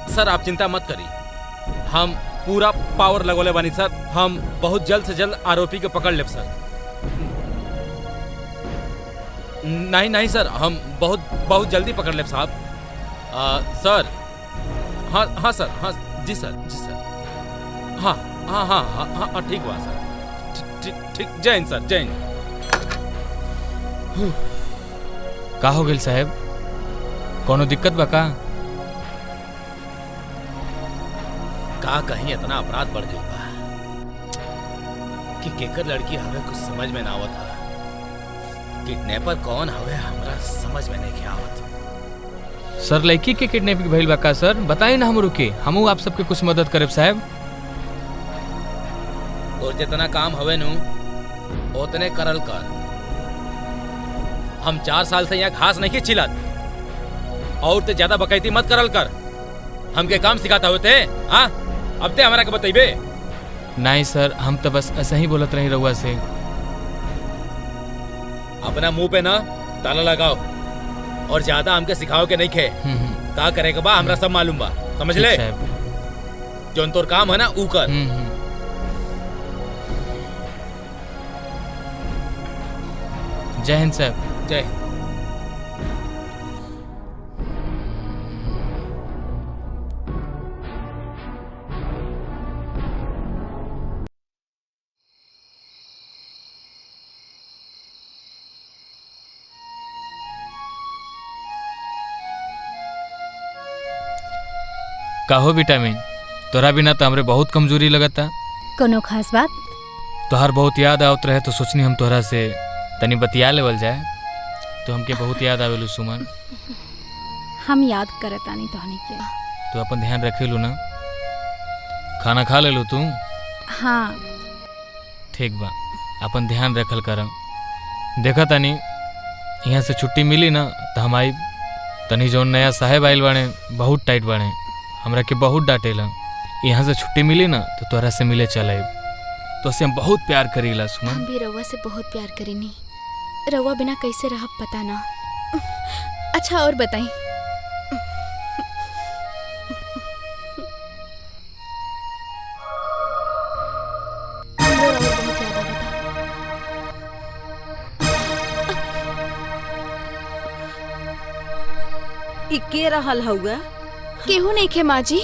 सर आप चिंता मत करिए, हम पूरा पावर लगोले बानी सर। हम बहुत जल्द से जल्द आरोपी को पकड़ लेब सर। नहीं सर, हम बहुत जल्दी पकड़ लेब साहब। सर हाँ सर, हाँ जी सर। हाँ ठीक हुआ सर। ठीक जय हिंद सर, जय हिंद। का हो गेल साहब, कोनो दिक्कत बा का? कहीं इतना अपराध बढ़ गया बा कि केकर लड़की हमें कुछ समझ में ना आवत था। किडनैपर कौन हवे हमरा समझ में नहीं आवत। सर लड़की के किडनैपिंग भइल बा का सर? बताई ना हम रुके, हमू आप सबके कुछ मदद करब साहब। और जितना काम हवे नु उतने करल कर। हम 4 साल से यहाँ घास नहीं चिल्लात, और ते ज्यादा बकैती मत करल कर। हमके काम सिखाता होते हाँ, अब ते हमारा के बतैबे। नहीं सर, हम तो बस ऐसा ही बोलत रही रउआ से। अपना मुंह पे ना ताला लगाओ और ज्यादा हमके सिखाओ के नहीं खे। का करेगा बा हमरा सब मालूम बा, समझ ले। जोन तोर काम है ना ऊ कर। जय हिंद साहब। जय हिंद। काहो विटामिन, तोरा बिना तो हमरे बहुत कमजोरी लगता। कोनो खास बात? तोहर बहुत याद आवत रहे तो सोचनी हम तोहरा से तनी बतिया लेवल जाए। तो हमके बहुत याद आवेलू सुमन। हम याद करतानी तोहनी के। तू अपन ध्यान रखेलू ना? खाना खा लेलू तू? हाँ ठीक बा, अपन ध्यान रखल कर। देखा तानी यहाँ से छुट्टी मिली ना तो हम आई। तनी जो नया साहेब आइल बाड़े बहुत टाइट बाड़े, हमरा के बहुत डांटेला। यहाँ से छुट्टी मिली ना तो तोहरा से मिले चल आइब। तो से हम बहुत प्यार करीला सुमन। हम भी रवा से बहुत प्यार करेनी। रवा बिना कैसे रह पता ना। अच्छा और बताई, बहुत याद आवता। ई के रहल हउआ? केहू नहीं खे माँ जी।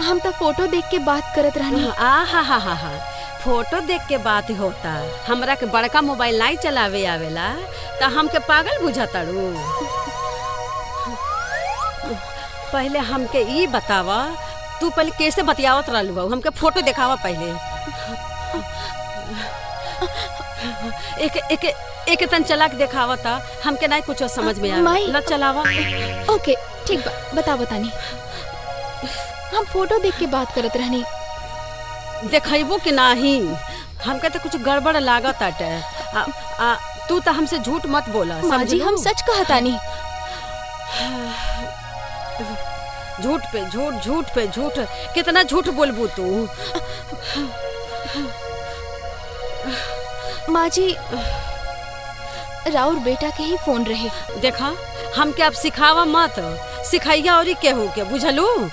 हम तो फोटो देख के बात करत रहनी। हा फोटो देख के बात होता। हमरा के बड़का मोबाइल नहीं चलावे आवेला तो हमके पागल बुझाताड़ू। पहले हमके ई बतावा, तू पहले कैसे बतियावत रहलू? हमके फोटो दिखावा पहले। एक तन चला के दिखावा था, हमके नहीं कुछ समझ में आवे। ल चलावा। ओके ठीक बा, बतानी। हम फोटो देख के बात करत रहनी। देखबो कि नहीं? हमके तो कुछ गड़बड़ लागत आटे। तू तो हमसे झूठ मत बोला। माँ जी हम सच कहतानी। झूठ पे झूठ, झूठ पे झूठ, कितना झूठ बोलबू तू? माँ जी राउर बेटा के ही फोन रहे। देखा हमके अब सिखावा मत, सिखाइया और केहू के, बुझलू?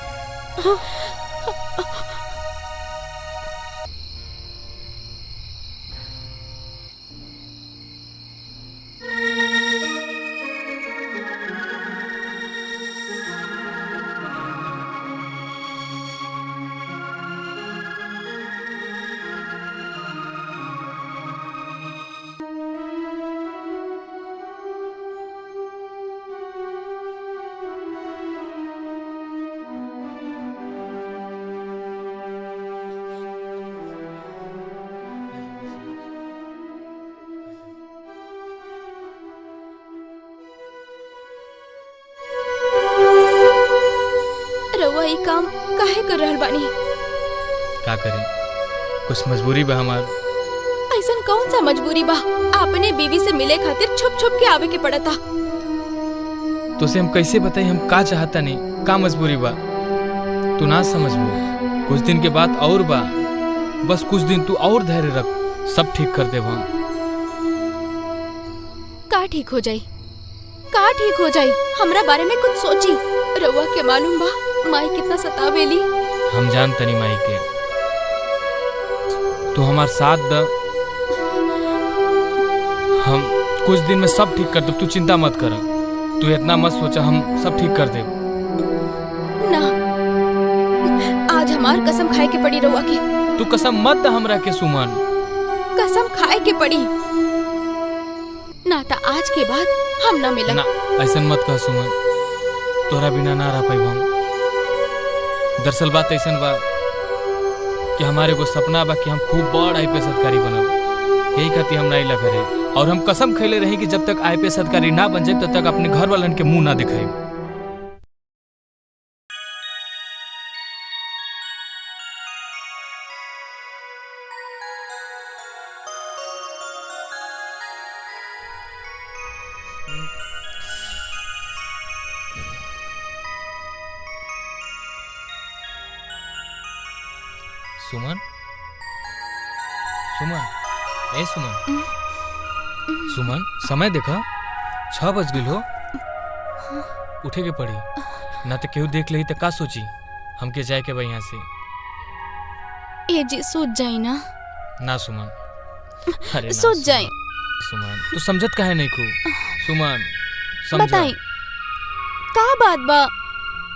कर रहल बानी। का करें, कुछ मजबूरी बा हमार। ऐसन कौन सा मजबूरी बा अपने बीवी से मिले खातिर छुप छुप के आवे के पड़ता? तो से हम कैसे बताई हम का चाहता नहीं, का मजबूरी बा? तू ना समझबू, कुछ दिन के बाद और बा, बस कुछ दिन तू और धैर्य रख, सब ठीक कर देब हम। का ठीक हो जाई, का ठीक हो जाई? हमरा बारे में कुछ सोची। रउआ के मालूम बा माई कितना सतावेली। हम जान तनी माई के, तू हमार साथ द, हम कुछ दिन में सब ठीक कर देब, तू चिंता मत कर। तू इतना मत सोचा, हम सब ठीक कर देब। ना, आज हमार कसम खाए के पड़ी रउआ के। तू कसम मत द हमरा के सुमन। कसम खाए के पड़ी ना, ता आज के बाद हम ना मिलब। ना ऐसन मत कह सुमन, तोरा बिना ना रह पाइब हम। दरअसल बात ऐसन बा कि हमारे को सपना बा कि हम खूब बड़ आईपीएस अधिकारी बनब, यही खातिर हम नहीं लग रहे। और हम कसम खैले रही कि जब तक आईपीएस अधिकारी ना बन जाए तब तक अपने घर वालन के मुंह ना दिखाई। सुमन, सुमन, ए सुमन, सुमन, समय देखा 6 बज गई हो, उठे के पड़ी, ना तो केहू देख ले तो का सोची हमके जाए के बा यहाँ से। ए जी सूझ जाई ना। ना सुमन, अरे ना सूझ जाई। सुमन, तू समझत काहे नहीं खू? सुमन समझा, बताई का बात बा?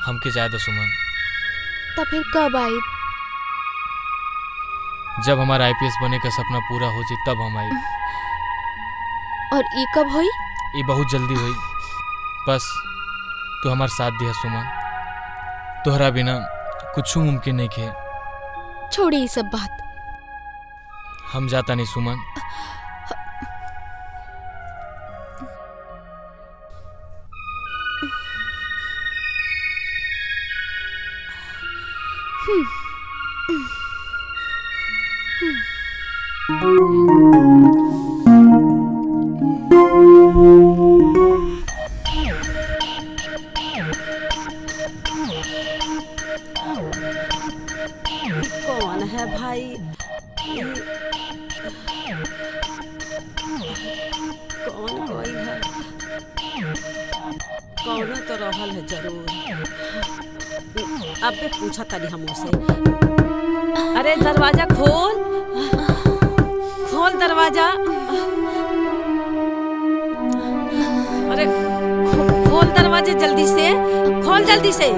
हमके जाए दो सुमन। तो फिर कब आई? जब हमारा आईपीएस बने का सपना पूरा हो जाए तब हम आई। और ई कब हुई? ये बहुत जल्दी हुई, बस तू हमार साथ दिया सुमन। तोहरा बिना कुछ मुमकिन नहीं खे। छोड़ी ये सब बात। हम जाता नहीं सुमन। कौन है भाई? कौन कोई है? कौन तो रहल है जरूर। अब भी पूछा तनी हम उसे। अरे दरवाजा खोल, खोल दरवाजा। अरे खोल दरवाजे जल्दी से, खोल जल्दी से।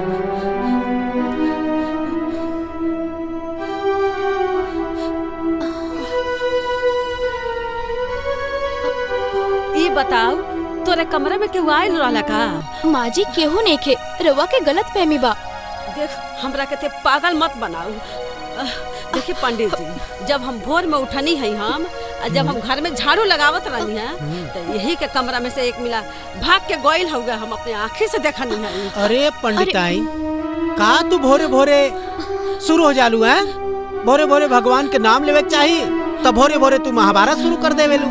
ये बताओ, तोरे कमरे में केहू आयल रहला का? माँ जी केहू नहीं खे, रउआ के गलत फहमी बा। देख, हमरा के ते पागल मत बनाओ। देखिए पंडित जी, जब हम भोर में उठनी है हम, जब हम घर में झाड़ू लगावत रहनी है, तो यही के कमरा में से एक मिला भाग के गोइल हो गया। हम अपने आँखी से देखनी है। अरे पंडिताई, का तू भोरे भोरे शुरू हो जालू है? भोरे भोरे भगवान के नाम लेवे चाहिए, तब भोरे भोरे तू महाभारत शुरू कर देवेलू।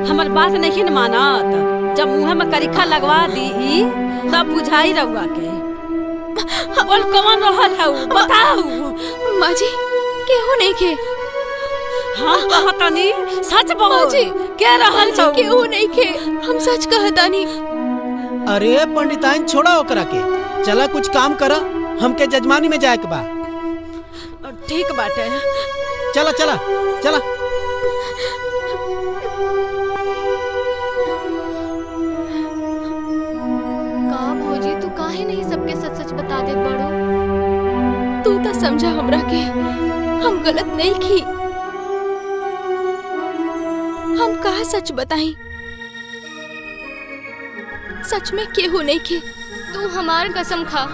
हमार बात नहीं न मानत। जब मुँह में करिखा लगवा दी तब बुझाई रहुआ के। बोल कौन रहल है? बताओ। माँ जी केहू नहीं खे। हाँ कहतानी, सच बोल। माँ जी के रहल जी केहू नहीं खे, हम सच कहतानी। अरे पंडिताइन छोड़ा ओकरा के, चला कुछ काम करा, हमके जजमानी में जाए के बा। ठीक बाटे, चला चला चला। का भौजी तू काहे नहीं सबके सच सच बता देत बड़ो? तू तो समझा हमरा के, हम गलत नहीं की। हम कहा सच बताई? सच में केहू नहीं खे। तू हमार कसम खा।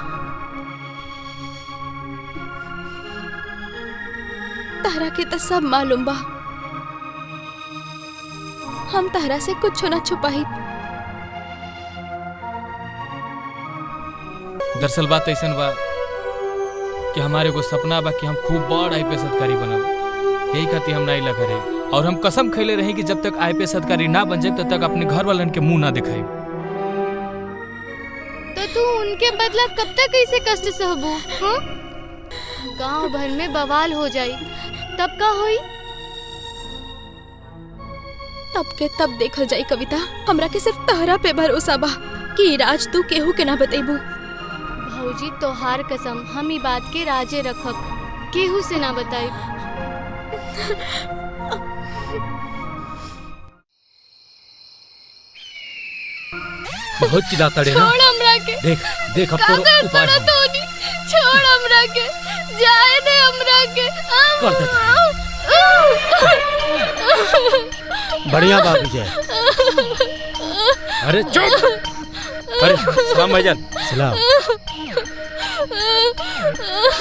तारा के तो सब मालूम बा, हम तारा से कुछ न छुपाई। दरअसल बात ऐसन बा कि हमारे को सपना बा कि हम खूब बड़ आईपीएस अधिकारी बनब। यही खातिर हम नहीं लगा रहे और हम कसम खैले रहे कि जब तक आईपीएस अधिकारी ना बन जाए तब तक अपने घर वालन के मुंह ना दिखाई। तो तू उनके बदला कब तक ऐसे कष्ट सहबू? हाँ? गांव भर में बवाल हो जाई, तब का होई? तब के तब देखल जाई कविता। हमरा के सिर्फ तहरा पे भरोसा बा कि राज तू केहू के ना बतेबू। भौजी तोहार कसम हम ई बात के राजे रखब, केहू से ना बताई। बहुत चिल्लाता रे ना। छोड़ हमरा के। देख देख अब का तो कर उपाय पड़ा तोनी? छोड़ हमरा के, जाए दे हमरा के। कर देता। बढ़िया बा विजय। अरे चुप। अरे सलाम भाईजान। सलाम।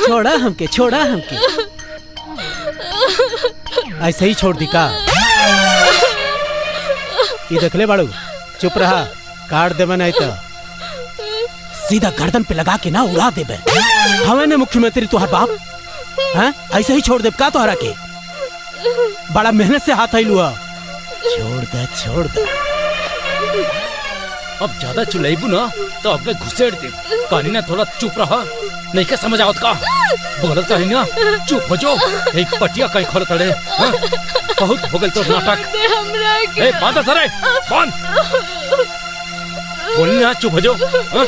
छोड़ा हमके ऐसे ही छोड़ दी का? ये देख ले बाड़ू, चुप रहा, काट देवे नहीं तो सीधा गर्दन पे लगा के ना उड़ा देवे। हमें ने मुख्यमंत्री तुहार बाप हैं? ऐसे ही छोड़ दे का तोहरा के? बड़ा मेहनत से हाथ आई लुआ। छोड़ दे। अब ज्यादा चिल्लाइबू ना तो अब मैं घुसेड़ दे। कहानी ना थोड़ा चुप रहा, नहीं क्या समझ आवत का? बोलत रही ना, चुप हो जाओ। एक पटिया कहीं खोल तड़े। हाँ? बहुत हो गल तो नाटक। ए बांध सरे, बांध। बोली ना, चुप हो जाओ। हाँ?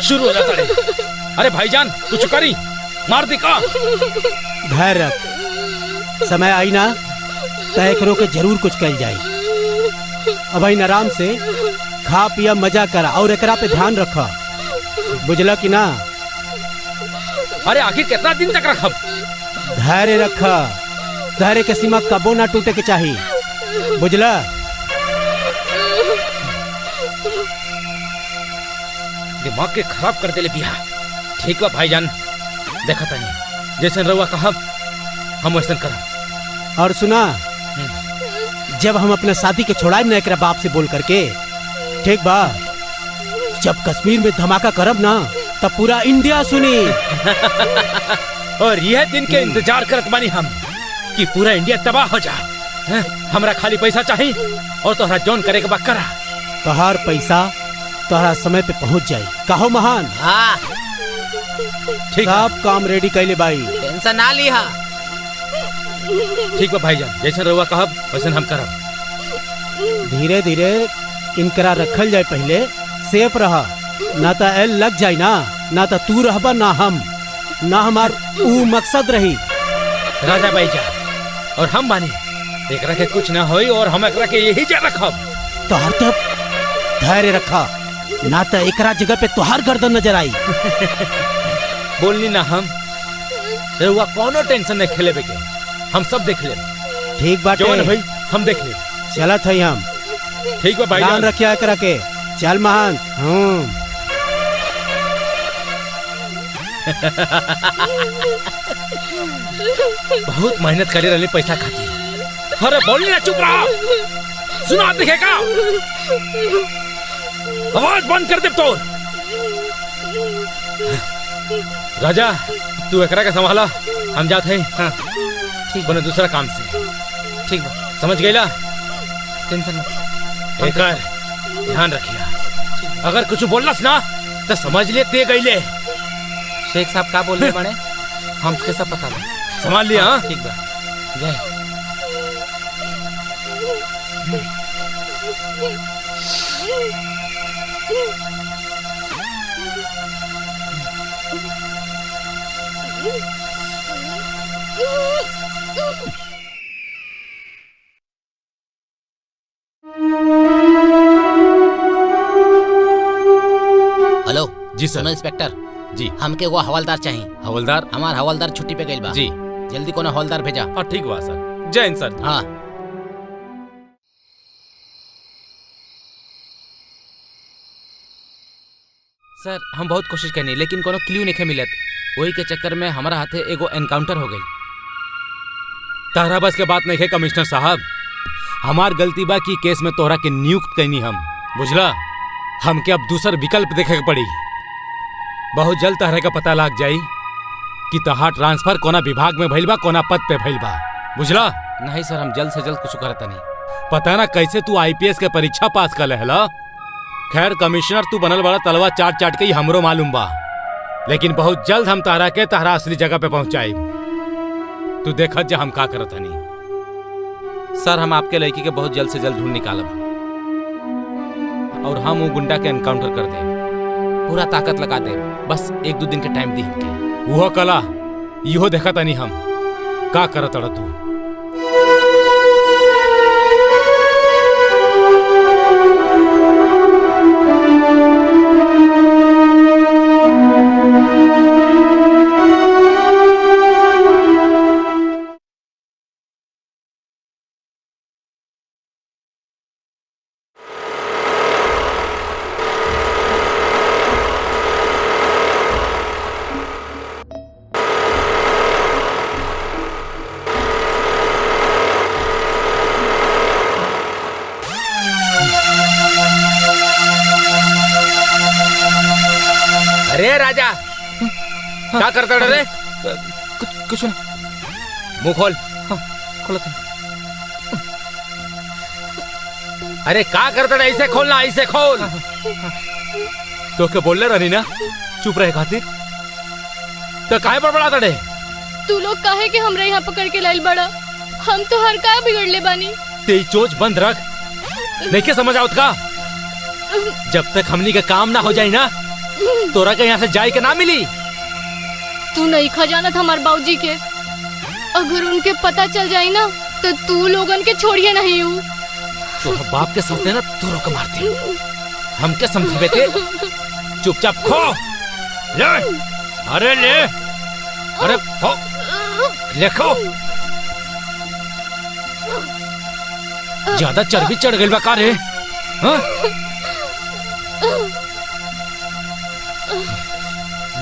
शुरू हो जाता रे। अरे भाईजान कुछ करी, मार दी का? धैर्य रख, समय आई ना तय करो के जरूर कुछ कल जाए। अब आई आराम से खा पिया मजा करा और एकरा पे ध्यान रखा, बुझला कि ना? अरे आखिर कितना दिन तक रखब? धैर्य रखा, धैर्य के सीमा कबो ना टूटे के चाहिए, बुझला? दिमाग के खराब कर देले बिया। ठीक बा भाईजान, देखा तनी जैसन रउआ कहब हम वैसन करब। और सुना, जब हम अपना शादी के छोड़ाई ना एकरा बाप से बोल करके, ठीक बा? जब कश्मीर में धमाका करब ना तब पूरा इंडिया सुनी। और यह दिन के इंतजार करत बानी हम कि पूरा इंडिया तबाह हो जा। हमरा खाली पैसा चाहिए और तोहरा जौन करे के बा करा। तोहार पैसा तोहरा समय पे पहुंच जाई। कहो महान। हाँ ठीक सब काम रेडी कैले बाई। टेंशन ना ली हा। ठीक बा भाईजान, जैसन रउआ कहब वैसन हम करब। धीरे धीरे इनकरा रखल जाए, पहले सेफ रहा, ना तो एल लग जाए ना तो तू रहबा ना हम, ना हमार ऊ मकसद रही। राजा भाईजान और हम बानी, एकरा के कुछ ना होई और हम एकरा के यही जा रखब। तोहर तब धैर्य रखा, ना तो एकरा जगह पे तोहार गर्दन नजर आई। बोलनी ना हम, रउआ कोनो टेंशन नहीं खेले के, हम सब देख ले। ठीक बाटे जवान भाई, हम देख ले। चलत है हम। ठीक बा भाईजान, ध्यान रखिया एकरा के। चल महान। बहुत मेहनत करे रहले पैसा खातिर। अरे बोलनी ना, चुप रहा, सुना दिखेगा। आवाज बंद कर दे तो। राजा तू एकरा का संभाला, हम जाते हैं। हाँ ठीक, बने दूसरा काम से। ठीक बा, समझ गईला? टेंशन मत। एकर ध्यान रखिया, अगर कुछ बोललस ना तो समझ ले ते गईले। शेख साहब का बोल रहे बड़े? हम के सब पता बा। संभाल लिया। हाँ ठीक बा। जय। हेलो जी सर। सुनो इंस्पेक्टर जी। हमके वो हवलदार चाहिए। हवलदार? हमार हवलदार छुट्टी पे गइल बा। जी। जल्दी कोनो हवलदार भेजा। हाँ ठीक बा सर। जय हिंद सर। हाँ सर, हम बहुत कोशिश करनी लेकिन कोनो क्लू नहीं मिलत। वही के चक्कर में हमारा हाथे एगो एनकाउंटर हो गई। तारा बस के बात नहीं है कमिश्नर साहब, हमार गलती बा कि केस में तोहरा के नियुक्त कैनी हम, बुझला? हमके अब दूसर विकल्प देखे के पड़ी। बहुत जल्द तहरा का पता लग जाई कि तहार ट्रांसफर कोना विभाग में भइल बा, कोना पद पे भइल बा, बुझला? नहीं सर, हम जल्द से जल्द कुछ करता नहीं। पता ना कैसे तू आईपीएस के परीक्षा पास कर लेहला। खैर कमिश्नर तू बनल बड़ा तलवा चाट चाट के ही हमरो मालूम बा, लेकिन बहुत जल्द हम तारा के तहरा असली जगह पे पहुंचाई। तू देखत जा हम का करत हनी। सर हम आपके लड़की के बहुत जल्द से जल्द ढूंढ निकालब और हम वो गुंडा के एनकाउंटर कर दे, पूरा ताकत लगा दे। बस 1-2 दिन के टाइम दी हमके। वो कला इहो देखत हनी हम का करत अड़ तू। अरे राजा क्या करता रे? कुछ ना। मुंह खोल। खोला था। अरे क्या करता रे? ऐसे खोलना, ऐसे खोल। तो क्या बोल रही ना चुप रहे खातिर? तो काहे बड़बड़ाता रे? तू लोग काहे के हमरा यहाँ पकड़ के लाइल बड़ा? हम तो हर का बिगड़ ले बानी। तेरी चोच बंद रख, नहीं क्या समझ आवत का? जब तक हमनी का काम ना हो जाए ना तोरा के यहाँ से जाए के ना मिली। तू नहीं खजानत हमार बाबूजी के, अगर उनके पता चल जाए ना तो तू लोगन के छोड़िए नहीं हूँ। तो बाप के सामने ना तोरो को मारते, हम क्या समझे बेटे? चुपचाप खो ले। अरे ले, अरे खो देखो, ज्यादा चर्बी चढ़ गई बा का रे? हाँ?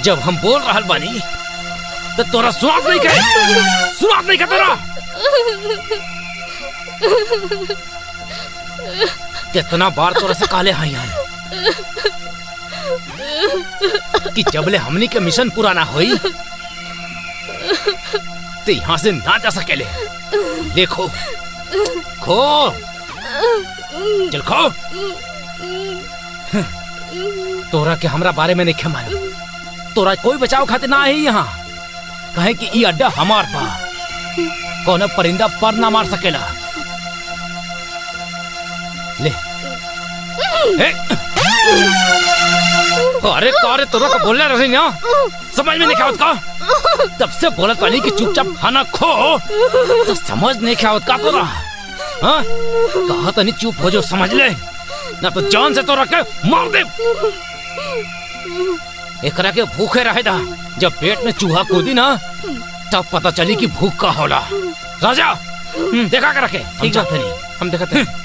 जब हम बोल रहा बानी तो तोरा सुनात नहीं करे, सुनात नहीं करे तोरा। कितना बार तोरा से काले हाई हाई कि जबले हमनी के मिशन पूरा ना होई तो यहाँ से ना जा सकेले। देखो खो, चल खो। तोरा के हमरा बारे में नहीं मालूम, तोरा कोई बचाव खातिर ना है यहाँ, कहे कि ये अड्डा हमार बा, कौन परिंदा पर ना मार सकेला। ले अरे कारे तोरा का बोलना रही ना, समझ में नहीं क्या का? तब से बोलत पानी कि चुपचाप खाना खो, तो समझ नहीं क्या का तोरा? हाँ कहा तो नहीं चुप हो जो, समझ ले ना तो जान से तोरा के मार दे। एकरा के भूखे रहे दा, जब पेट में चूहा कूदी ना तब पता चली कि भूख का होला। राजा देखा कर रखे, ठीक बात नहीं, हम देखते हैं।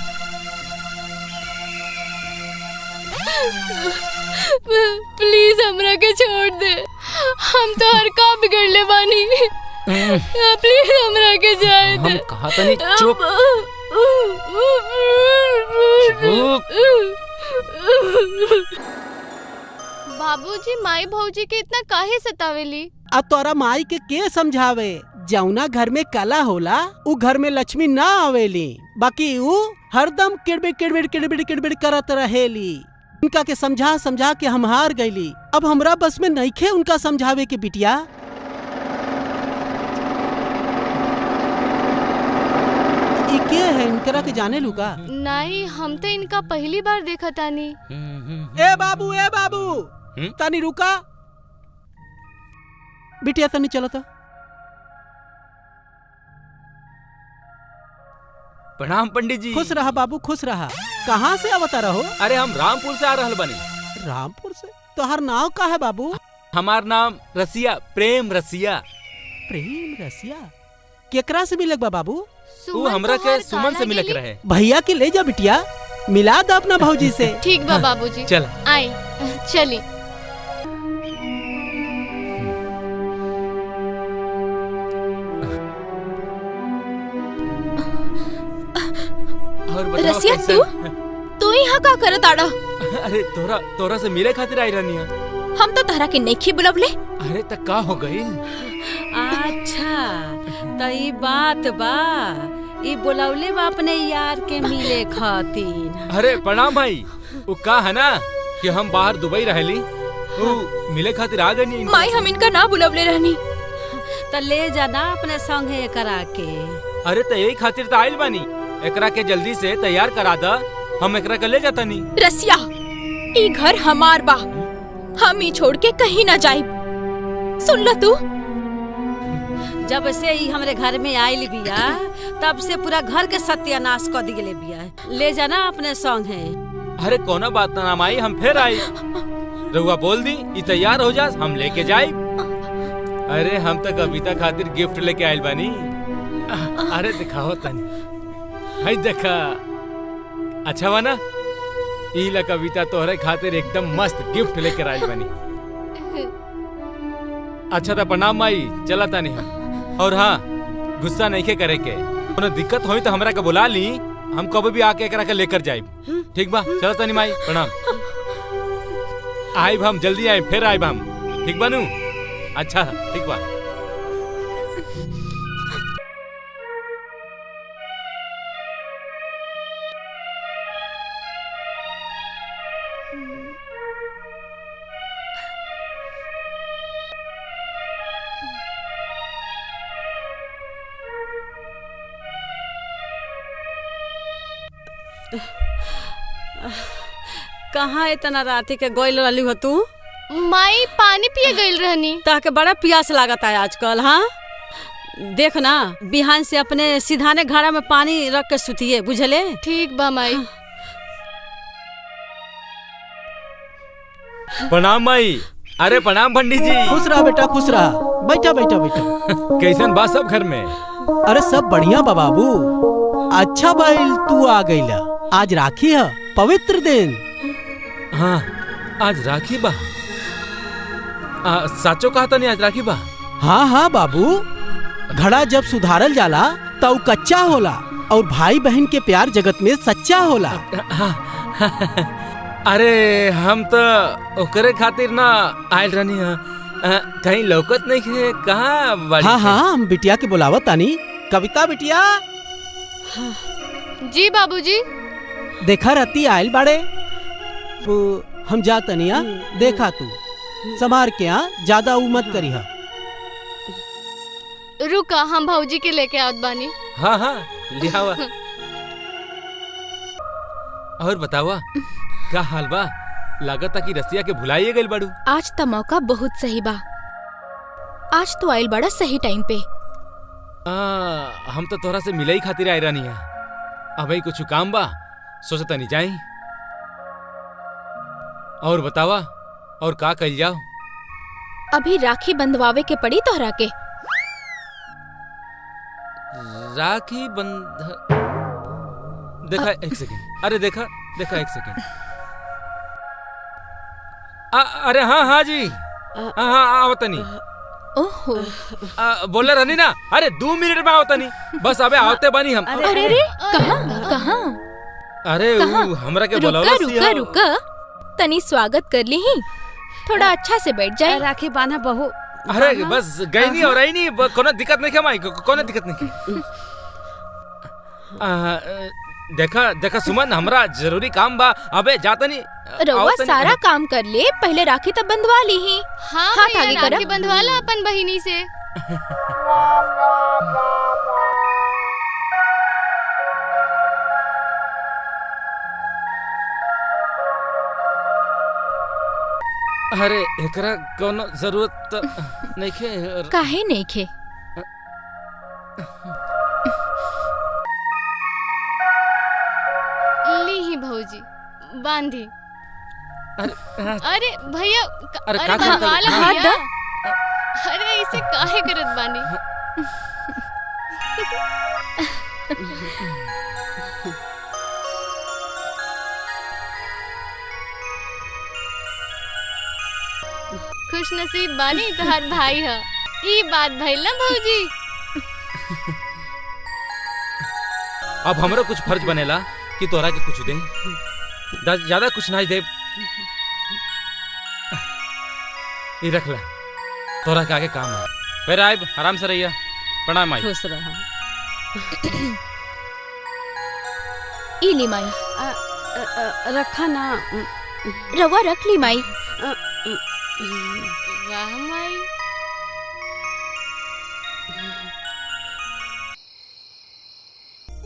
प्लीज हमरा के छोड़ दे, हम तो हर का बिगड़ ले बानी। प्लीज हमरा के जाए दे। हम कहा तो नहीं चुप बाबूजी माई भौजी के इतना काहे सतावेली? अब तोरा माई के समझावे? जौना घर में कला होला उ घर में लक्ष्मी ना आवेली, बाकी उ हरदम किड़बिड़ किड़बिड़ किड़बिड़ किड़बिड़ करत रहेली। उनका के समझा समझा के हम हार गईली, अब हमरा बस में नइखे उनका समझावे के बिटिया। के है इनकरा के जाने लूगा? नहीं, हम तो इनका पहली बार देखा तानी। ए बाबू तनी रुका, बिटिया तनी चलो तो। प्रणाम पंडित जी। खुश रहा बाबू, खुश रहा। कहाँ से अवता रहो? अरे हम रामपुर से आ रहल बनी। रामपुर से? तोहर नाव का है बाबू? हमार नाम रसिया, प्रेम रसिया। प्रेम रसिया? केकरा से मिलक बा बाबू? तू हमरा के सुमन से मिलक रहे। भैया के ले जा बिटिया, मिला द अपना भौजी से। ठीक बा बाबूजी। चल आई चली। रसिया तू यहाँ का करत आड़ा? अरे तोरा से मिले खातिर आई रहनी है। हम तो तहरा के नहीं बुलवले। अरे तक का हो गई? त ई बात बा, ई बुलौले बा अपने यार के मिले खातिर। अरे प्रणाम भाई। वो का है ना कि हम बाहर दुबई रहली, वो मिले खातिर आ गई। माई हम इनका ना बुलवले रहनी। त ले जाना अपने संगे करा के। अरे तो यही खातिर तो आइल बानी, एकरा के जल्दी से तैयार करा दा, हम एकरा के ले जाता नहीं। रसिया, ई घर हमार बा, हम ई छोड़ के कहीं ना जाइब। सुन ल तू, जब से ई हमरे घर में आइल बिया तब से पूरा घर के सत्यानाश कर दिले बिया। ले जाना अपने संगे। अरे कोनो बात ना माई, हम फिर आई। रहुआ बोल दी ई तैयार हो जा, हम लेके जाए। अरे हम तो कविता खातिर गिफ्ट लेके आइल बानी। अरे दिखाओ तनी, हाय देखा, अच्छा बा ना? ई ला कविता तोहरे खातिर एकदम मस्त गिफ्ट लेके आइल बानी। अच्छा था, प्रणाम माई, चला तानी हम। और हाँ, गुस्सा नहीं के करे के, कोनो दिक्कत होई तो हमरा के बुला ली, हम कभी भी आके एकरा के लेकर जाइब। ठीक बा, चला तानी माई, प्रणाम। आइब हम, जल्दी आइब, फिर आइब हम। ठीक बा नू? अच्छा ठीक बा। कहाँ इतना राती के गोइल रहली हो तू? माई पानी पिए गइल रहनी। ताके बड़ा प्यास लागत है आजकल। हाँ देख ना, बिहान से अपने सीधाने घड़ा में पानी रख के सुतिए, बुझले? ठीक बा माई। प्रणाम माई। अरे प्रणाम पंडित जी। खुश रहा बेटा, खुश रहा। बैठा बैठा बैठा। कैसन बा सब घर में? अरे सब बढ़िया बा बाबू। अच्छा भाई तू आ गईला। आज राखी है, पवित्र दिन। हाँ आज राखी बा। साचो कहा था नहीं आज राखी बा? हाँ हाँ बाबू, घड़ा जब सुधारल जाला तब कच्चा होला और भाई बहन के प्यार जगत में सच्चा होला। अरे हम तो ओकरे खातिर ना आयल रहनी है, कहीं लौकत नहीं है, कहाँ बाड़ी? हाँ हाँ, हम बिटिया के बुलावत तानी। कविता बिटिया। जी बाबूजी। देखा रहती आयल बाड़े, हम जा तनिया। देखा तू संभार के, ज्यादा उ मत करी हा। रुका, हम भाऊजी के लेके आवत बानी। हाँ हाँ लिया हुआ। और बतावा क्या हाल बा? लागत कि रसिया के भुलाइए गइल बाड़ू। आज त मौका बहुत सही बा। आज तो आइल बड़ा सही टाइम पे। हम तो तोहरा से मिले ही खातिर आए रहनी है। अब कुछ काम बा, सोचता नहीं जाई। और बतावा, और का कल जाओ? अभी राखी बंधवावे के पड़ी तोहरा के। राखी बंध देखा एक सेकंड। अरे देखा एक सेकंड। अरे हाँ हाँ जी, हाँ आवतनी। ओहो, बोले रहनी ना। अरे 2 मिनट में आवतनी, बस अबे आवते बनी हम। अरे रे, कहाँ? अरे हमरा के बोला। रुका रुका, तनी स्वागत कर ली ही, थोड़ा अच्छा से बैठ जाए। राखी बांधा बहू। अरे बस गई नहीं और आई नहीं, कोनो दिक्कत नहीं है माई, कोनो दिक्कत नहीं है। देखा सुमन, हमरा जरूरी काम बा, अबे जाता नहीं। रउआ सारा काम कर ले, पहले राखी तब बंधवा ली ही। हाँ हाथ आगे राखी करब। बंधवाला अपन बहिनी से। अरे एकरा कोनो जरूरत नहीं है। काहे नहीं खे? ली ही भौजी, बांधी। अरे भैया, अरे अरे का करता बंधवाला है? भैया। अरे इसे काहे करत बानी? खुश नसीब बानी तोहार भाई है। ई बात भइल ना भौजी। अब हमरा कुछ फर्ज बनेला कि तोरा के कुछ दे, ज्यादा कुछ नहीं दे। ये रख ला, तोरा के आगे काम है। फिर आइब, आराम से रहिया। प्रणाम माई। खुश रहा। ई ली माई। रखा ना। रवा रख ली माई। वाह माई।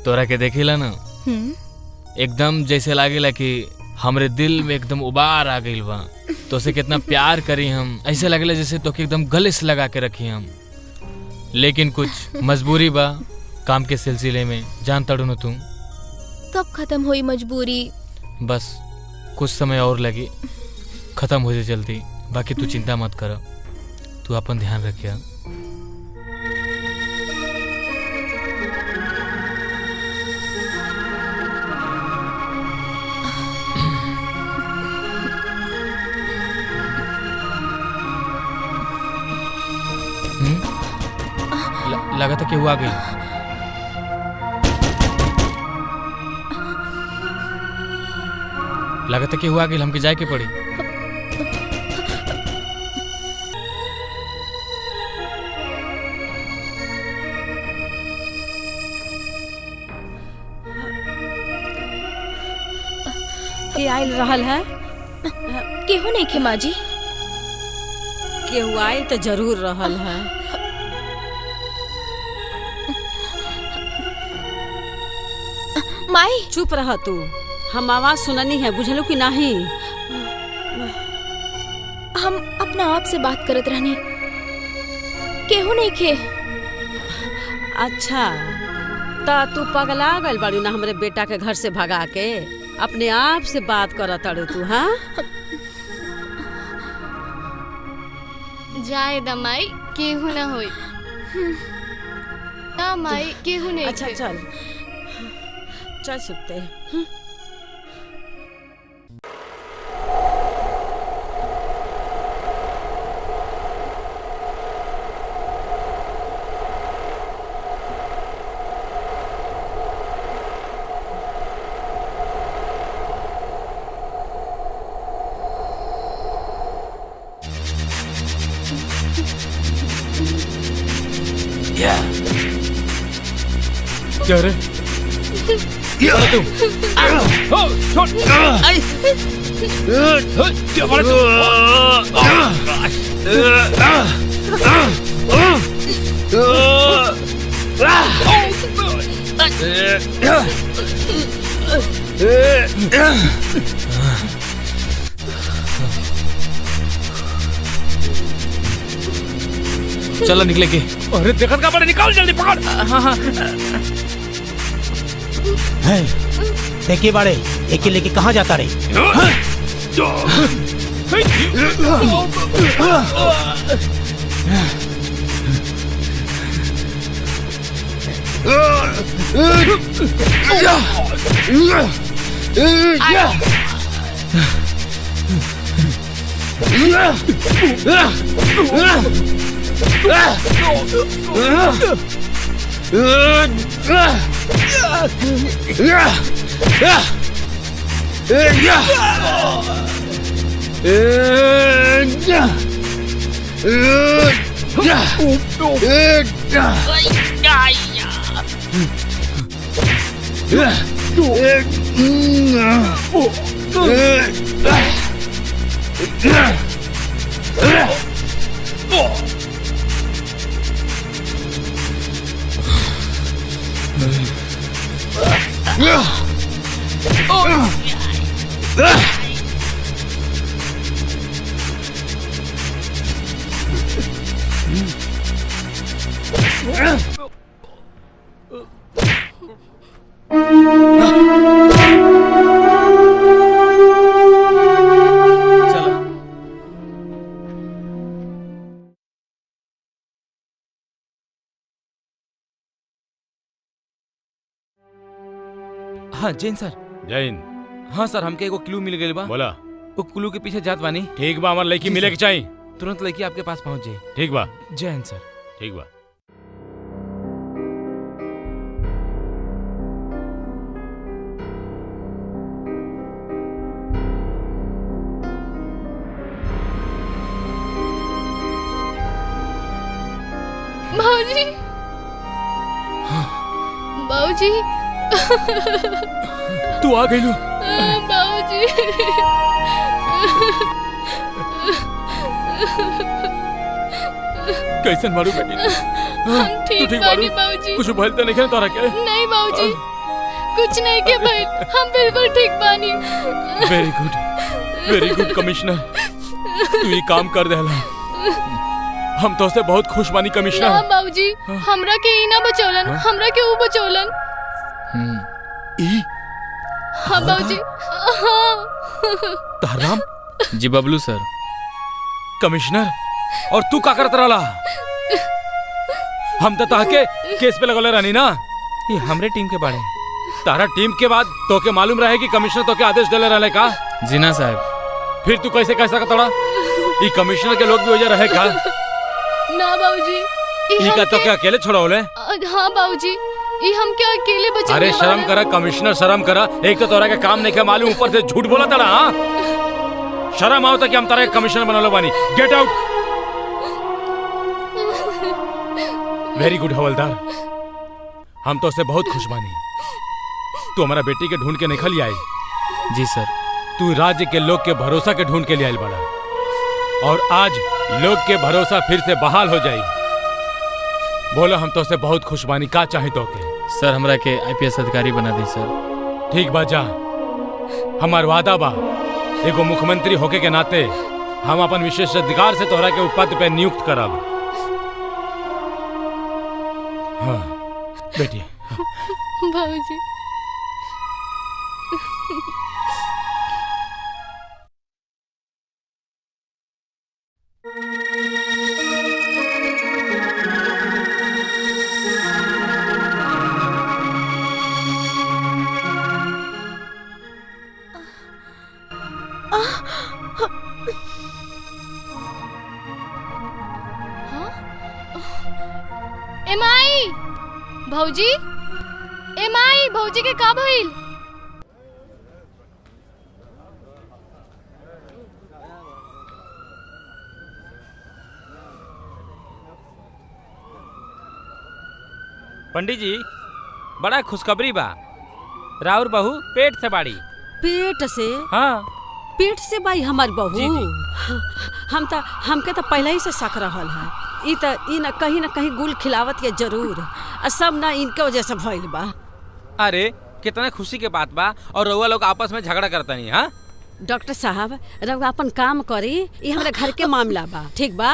तोरा के देखिला ना, एकदम जैसे लागेला कि हमरे दिल में एकदम उबार आ गइल बा। तो से कितना प्यार करी हम, ऐसे लगेला जैसे तो के एकदम गले से लगा के रखी हम। लेकिन कुछ मजबूरी बा काम के सिलसिले में, जान तड़ू न तू। कब खत्म हुई मजबूरी? बस कुछ समय और लगी, खत्म हो जाए जल्दी। बाकी तू चिंता मत कर, तू अपन ध्यान रखिया। लगा था कि वो आ गई। लगा था कि वो आ गई, हमके जाए के पड़ी। के आयल रहल है? केहू नहीं खे माँ जी। केहू आयल तो जरूर रहल है। माई चुप रह तू, हम आवाज सुननी है, बुझलू कि नहीं? हम अपना आप से बात करत रहनी, केहू नहीं खे। अच्छा ता तू पगला गल बाड़ू ना हमरे बेटा के घर से भगा के, अपने आप से बात करत अड़ू तू। हाँ जाए दा माई, केहू ना होई। ना माई केहू नहीं। अच्छा चल चल सुते। क्या रे? क्या तुम? हो छोड़। क्या मारा चलो निकले के। अरे देखत का बड़े, निकाल जल्दी पकड़। हाँ हाँ देखिए बाड़े, एक लेके कहाँ जाता रे? हाँ जैन सर। जैन। हाँ सर, हमके एगो क्लू मिल गई बा। बोला। वो क्लू के पीछे जात बानी। ठीक बा, हमार लड़की मिले के चाहिए। तुरंत लड़की आपके पास पहुंच जाए। ठीक बा। जैन सर। ठीक बा। भाजी बाबूजी तू आ गई लो। बाबूजी कैसन मारू बेटी? हम ठीक बानी बाबूजी। कुछ भइल त नहीं है तारा के? नहीं बाबूजी, कुछ नहीं के भाई, हम बिल्कुल ठीक बानी। वेरी गुड कमिश्नर, तू ये काम कर देला। हम तो से बहुत खुश बानी कमिश्नर। ना बाबूजी, हमरा के ई ना बचौलन, हमरा के ऊ बचौलन। ई हाँ बाबूजी। हाँ ताराम जी बबलू सर। कमिश्नर, और तू का करत रहला? हम तो ताके केस पे लगल रहनी ना। ये हमरे टीम के बारे। तारा टीम के बाद तो के मालूम रहे कि कमिश्नर तो के आदेश देले रहले का? जी ना साहब। फिर तू कैसे कह सकत तड़ा? ई कमिश्नर के लोग भी वजह रहे का? ना बाबूजी, ई का तो के अकेले छोड़ाओले? हाँ बाबूजी, ये हम क्या अकेले बचे? अरे शर्म करा कमिश्नर, शर्म करा। एक तो तोरा के काम नहीं के मालूम, ऊपर से झूठ बोला तड़ा। हाँ, शर्म आओ कि हम तारा के कमिश्नर बनलो बानी। Get out. वेरी गुड हवलदार, हम तो से बहुत खुश बानी। तू हमारा बेटी के ढूंढ के निकल आई। जी सर। तू राज्य के लोग के भरोसा के ढूंढ के लिए आयल बड़ा, और आज लोग के भरोसा फिर से बहाल हो जाई। बोलो, हम तो से बहुत खुश बानी। का चाहे तो के? सर हमरा के आईपीएस अधिकारी बना दी सर। ठीक बा, जा। हमार वादा बा, एगो मुख्यमंत्री होके के नाते हम अपन विशेष अधिकार से तोहरा के पद पे नियुक्त करब। हाँ बेटी। बाबूजी। एमाई भौजी, एमाई भौजी के का भइल? पंडित जी, बड़ा खुशखबरी बा। राउर बहू पेट से बाड़ी। पेट से? हाँ, पेट से बाई हमार बहू। जी, जी। हमके तो पहले ही से शक रहल है। ई न कहीं गुल खिलावत के जरूर, सब ना इनके वजह से भइल बा। अरे कितना खुशी के बात बा। और रउआ लोग आपस में झगड़ा करता नहीं? हाँ डॉक्टर साहब, रउआ अपन काम करी, ये हमारे घर के मामला बा। ठीक बा?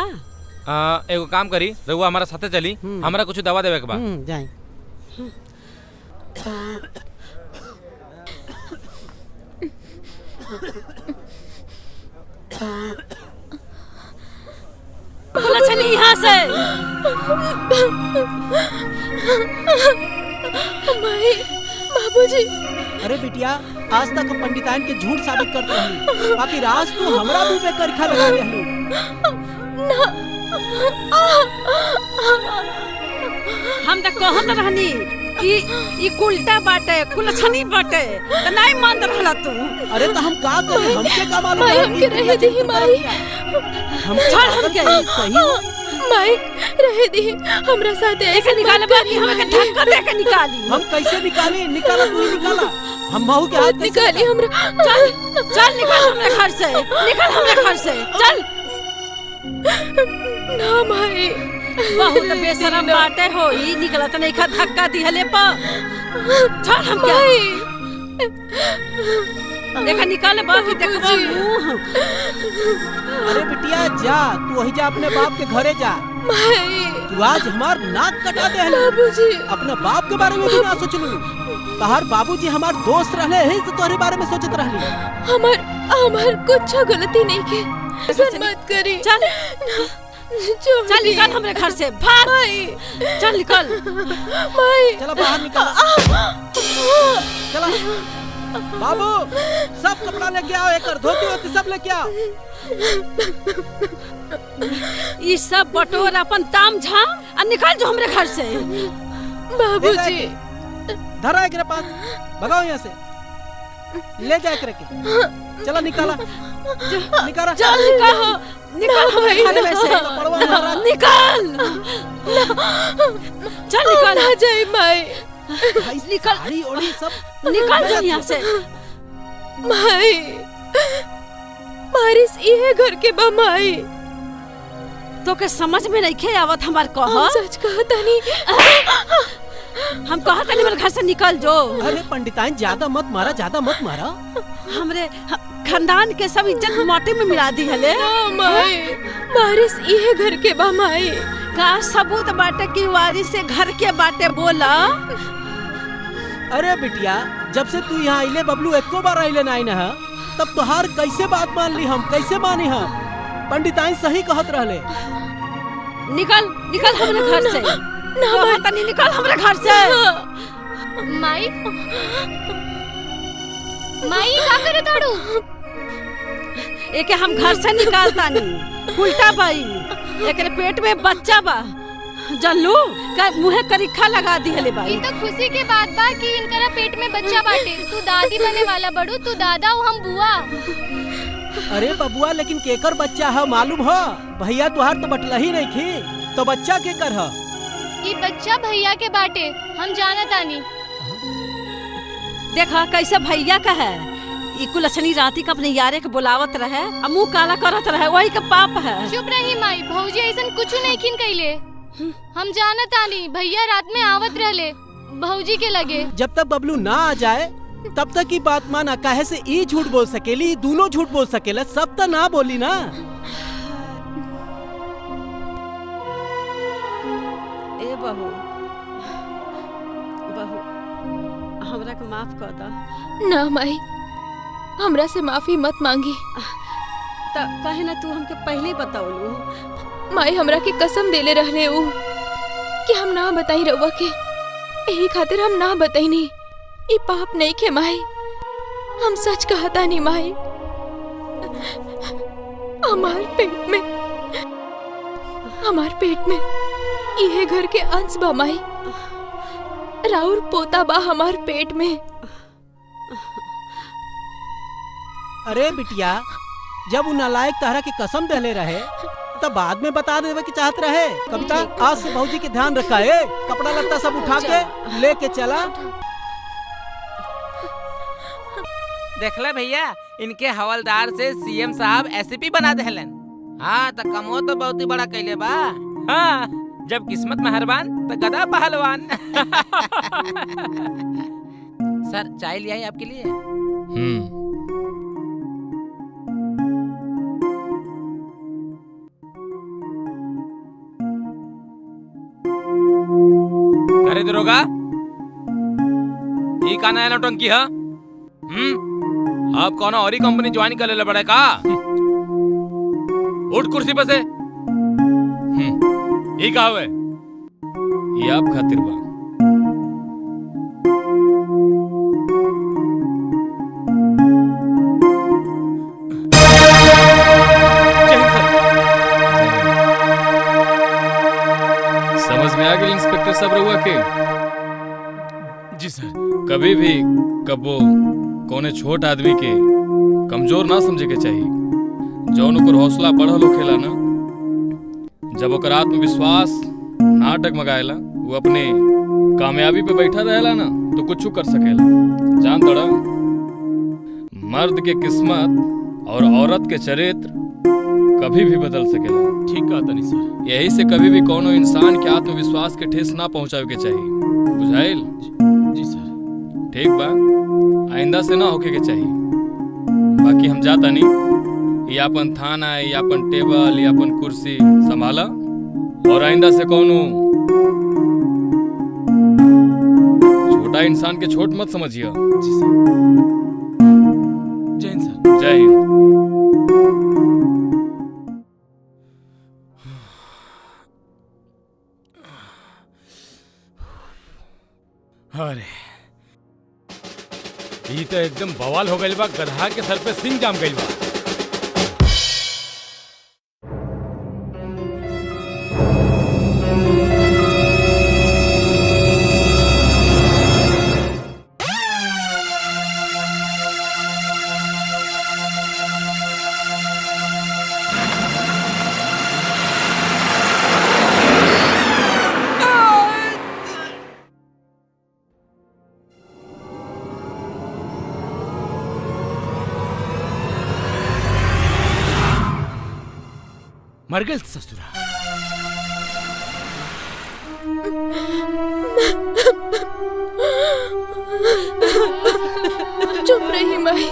एगो काम करी, रउआ हमारा साथे चली, हमरा कुछ दवा देवे के बा। जाए। बोला छनी यहाँ से। माई, बाबूजी। अरे बिटिया, आज तक पंडिताइन के झूठ साबित करते रही, बाकी राज तू हमरा मुंह पे करखा लगा रहलू। हम तो कहत रहनी ई उल्टा बाटे, कुलछनी बाटे, त नहीं मान रहला तू। अरे तो हम का करे? हमके का मालूम? माई हमके रहे दी माई। हम छोड़ हमके। सही माई रहे दी, हमरा साथ ऐसे निकाले बाकी हमें धक्का दे के निकाली। हम कैसे निकाली? निकाला तू ही निकाला। हम बहू के हाथ निकाली हमरा। चल चल निकल हमरे घर से, निकल हमरे घर से चल। ना माई, बहुत बेशरम बाटे हो। ई निकलत नहीं खा धक्का दिहले पा। छोड़ हमके। देखा निकाले बाकी देखबा मुंह। अरे बिटिया जा, तू वही जा, अपने बाप के घरे जा। तू आज हमार नाक कटा दे बाबूजी। अपने बाप के बारे में भी ना सोचलू। तहार बाबूजी हमार दोस्त रहले हैं, तो तोहरे बारे में सोचत रहली। हमार कुछ गलती नहीं के, ऐसा मत करी। चल चल निकल हमरे घर से, भाग। चल निकल माई। चलो बाहर निकल। चलो बाबू, सब कपड़ा लेके आओ, एक धोती वोती सब लेके आओ। ये सब बटोर अपन ताम झाम और निकल जो हमरे घर से। बाबूजी। धरा एकरे पास, भगाओ यहाँ से, ले जा एकरे के। चलो निकाला, निकाला। चल निकल, निकल हमरे घर में से, निकल। चल निकल। ना जाए माई, निकल साड़ी ओड़ी सब निकल जा यहाँ से। माई बारिश ये घर के बा माई। तो के समझ में नहीं आवत हमार कह। हम सच कहता नहीं। हम कहता नहीं मेरे घर से निकल जो। अरे पंडिताइन ज्यादा मत मारा, ज्यादा मत मारा। हमरे खानदान के सब इज्जत माटी में मिला दी हले। माई बारिश ये घर के बा माई। का सबूत बाटे की वारिस से घर के बाटे बोला। अरे बिटिया जब से तू यहाँ आइले बबलू एको बार आइले नहीं ना तब तुहार कैसे बात मान ली हम, कैसे मानी हम? पंडिताइन सही कहत रहले। निकल निकल हमरे घर से। कहता नहीं निकल हमरे घर से। माई माई का करे ताड़ू? एके हम घर से निकालता नहीं। उल्टा भाई एकरे पेट में बच्चा बा। जल्लू का मुहे करिखा लगा दी हले भाई। ये तो खुशी के बात बा कि इनकरा पेट में बच्चा बाटे। तू दादी बने वाला बड़ू, तू दादा हो हम बुआ। अरे बबुआ लेकिन केकर बच्चा है मालूम हो? भैया तुहार तो बटला ही नहीं थी, तो बच्चा केकर है? ये बच्चा भैया के बाटे, हम जानत आनी। देखा कैसे भैया का है। ई कुलसनी राती का अपने यारे के बुलावत रहे, मुंह काला करत रहे, वही का पाप है। चुप रही माई, भौजी ऐसन कुछ नहीं किन कइले। हम जानत आनी भैया रात में आवत रहले भौजी के लगे। जब तक बबलू ना आ जाए तब तक की बात माना। काहे से ई झूठ बोल सकेली, दोनों झूठ बोल सकेला, सब तो ना बोली ना। ए बहू बहू हमरा के माफ कर दा। ना माई हमरा से माफी मत मांगी। त कहे ना तू हमके पहले बताओलू। माई हमरा के कसम देले रहले ऊ कि हम ना बताई रउआ के। यही खातिर हम ना बताई नहीं। ये पाप नहीं के माई, हम सच कहता नहीं माई। हमार पेट में ये घर के अंश बा माई। राउर पोता बा हमार पेट में। अरे बिटिया जब उ नालायक तहरा की कसम देले रहे तब बाद में बता देवे की चाहत रहे। कविता आज से भौजी के ध्यान रखा है। कपड़ा लत्ता सब उठा के लेके चला। देखले भैया इनके हवलदार से सीएम साहब एसपी बना देहलन। हाँ तो कमो तो बहुत ही बड़ा कैले बा। हाँ जब किस्मत मेहरबान तो गदा पहलवान। सर चाय ले आई आपके लिए। अरे दरोगा ये का नया नौटंकी है? आप कौन और ही कंपनी ज्वाइन कर ले बड़े का? उठ कुर्सी पे से। ये का हुए? ये आप खातिर बा। समझ में आ गई इंस्पेक्टर साहब रहुआ के? जी सर। कभी भी कबो कोने छोट आदमी के कमजोर ना समझे के चाहिए। जौन ओकर हौसला बढ़ल होखेला ना, जब ओकर आत्मविश्वास ना डगमगाएला, वो अपने कामयाबी पे बैठा रहेला ना तो कुछ कर सकेला। जान तड़ा मर्द के किस्मत और औरत के चरित्र कभी भी बदल सकेला। ठीक कहा तनी सर। यही से कभी भी कोनो इंसान के आत्मविश्वास के ठेस ना पहुंचावे के चाहिए। बुझाइल? जी सर। ठीक बा, आइंदा से ना होके के चाहिए। बाकी हम जाता नहीं, ये अपन थाना, ये अपन टेबल, ये अपन कुर्सी संभाला और आइंदा से कोनो छोटा इंसान के छोट मत समझिए। जी सर। जय हिंद सर। जय हिंद। अरे ये तो एकदम बवाल हो गइल बा। गधा के सर पे सिंह जाम गइल बा। मर गए ससुरा। चुप रही माई।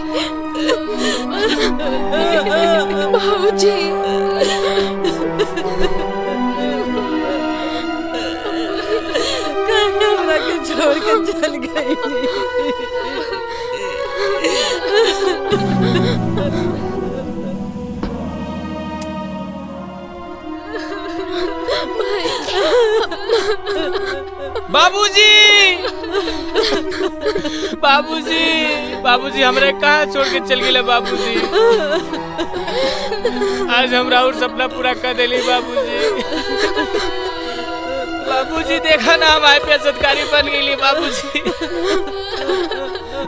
बाबूजी हमरा के छोड़ के चल गई। बाबूजी बाबूजी बाबूजी हमरे कहाँ छोड़ के चल गए बाबूजी। आज हमरा और सपना पूरा कर देली बाबूजी। बाबूजी देखा ना हमारे पे सत्कारी बन गई बाबूजी।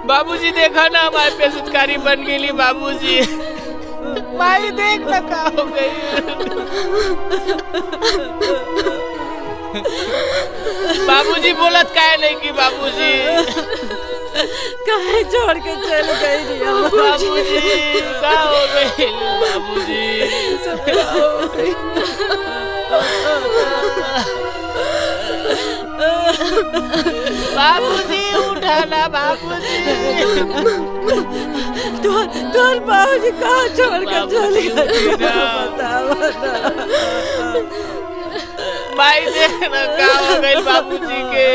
बाबूजी देखा ना हमारे पे सत्कारी बन गई बाबूजी। माई देख ना का हो गई। बाबूजी बोलत काहे नहीं की बाबूजी। काहे छोड़ के चल गई बाबूजी का हो गई बाबूजी। बाबूजी उठाना बाबूजी। तोर बाबूजी कहाँ छोड़ के चल गई बताओ ना। भाई देखना क्या हो गई बाबूजी के।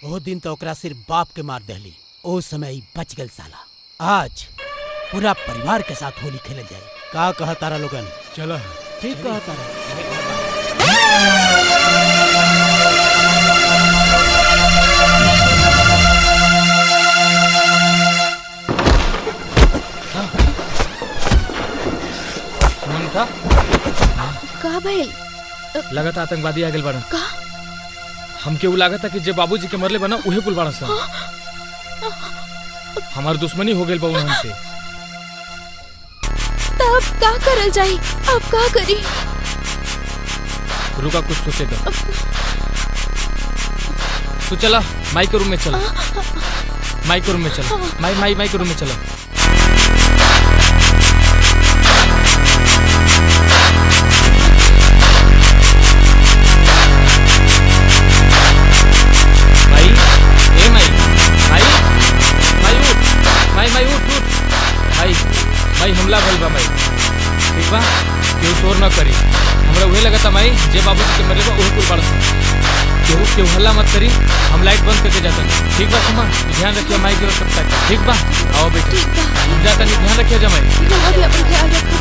वो दिन तो ओकरा सिर्फ बाप के मार दहली, ओ समय ही बच गल साला। आज पूरा परिवार के साथ होली खेले जाए। का कहा तारा लोगन? चलो ठीक कहा तारा। सुमन का का भइल? लगता आतंकवादी आ गए बड़ा। का हमके उ लागता कि जे बाबूजी के मरले बना उहे कुल बड़ा सा। हमार दुश्मनी हो गई बा उनन से। तब का करल जाई? अब का करी? रुका कुछ सोचे दो। तू चला माई के रूम में चला। माई के रूम में चला। माई के रूम में चला। माई हमला भइल बा माई। ठीक बा केहू शोर न करी। हमरा उहे लगता माई जे बाबूजी के मरले बा उहे कुल बड़ा सा। केहू हल्ला मत करी। हम लाइट बंद करके जाता। ठीक बा सुमा ध्यान रखियो माई के तब तक। ठीक बा आओ बेटा हम जाता नहीं। ध्यान रखियो जमाई। भी अपन ख्याल रखो।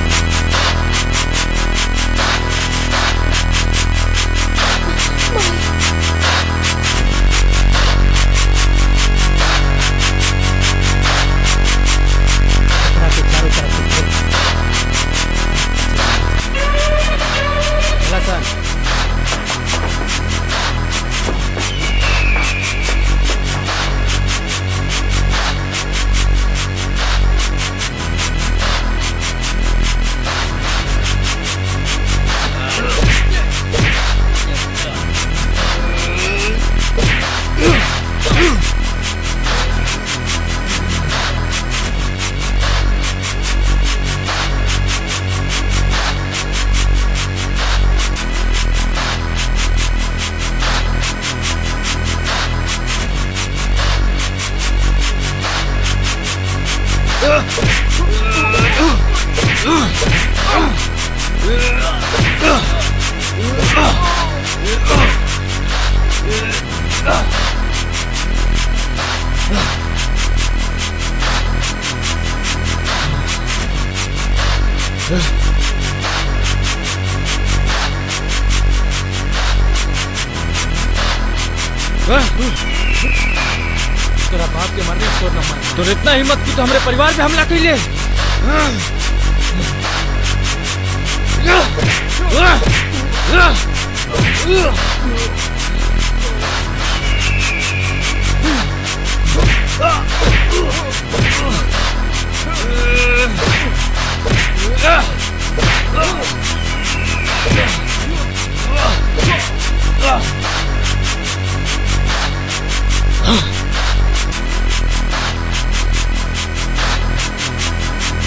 तोरा बाप के मारने छोड़ न मार। तो इतना हिम्मत की तो हमारे परिवार पे हमला कर ले।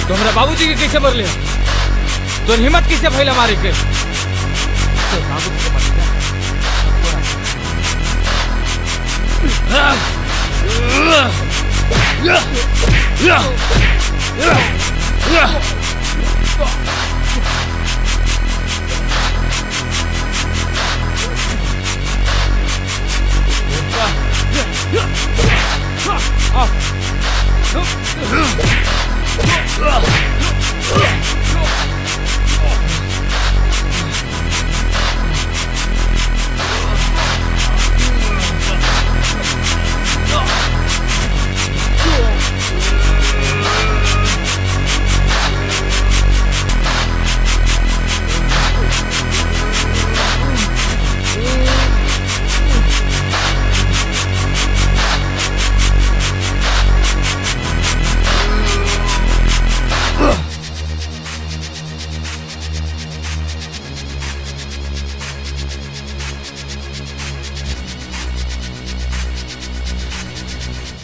तो हमरा बाबूजी के कैसे मर लिया? तो हिम्मत कैसे भइल हमारे के? तो बाबूजी के मर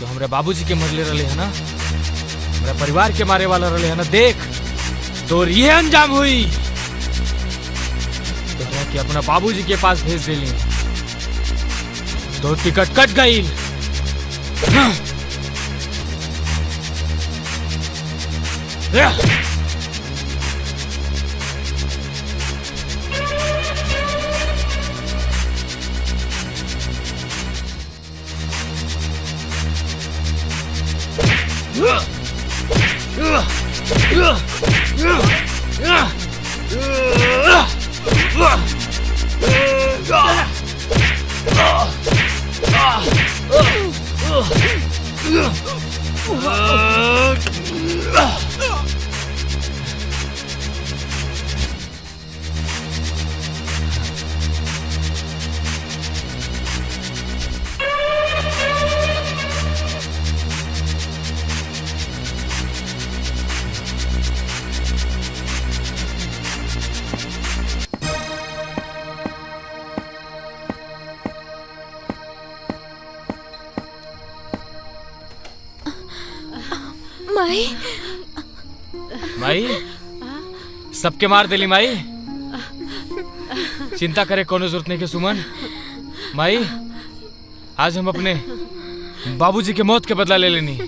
तो हमरा बाबूजी के मरले रहे है ना, हमरा परिवार के मारे वाला रहे है ना। देख तो ये अंजाम हुई। तोहरा के अपना बाबूजी के पास भेज देली तो टिकट कट गई। माई माई सबके मार देली माई। चिंता करे कोनो जरूरत नहीं के सुमन। माई आज हम अपने बाबूजी के मौत के बदला ले लेनी।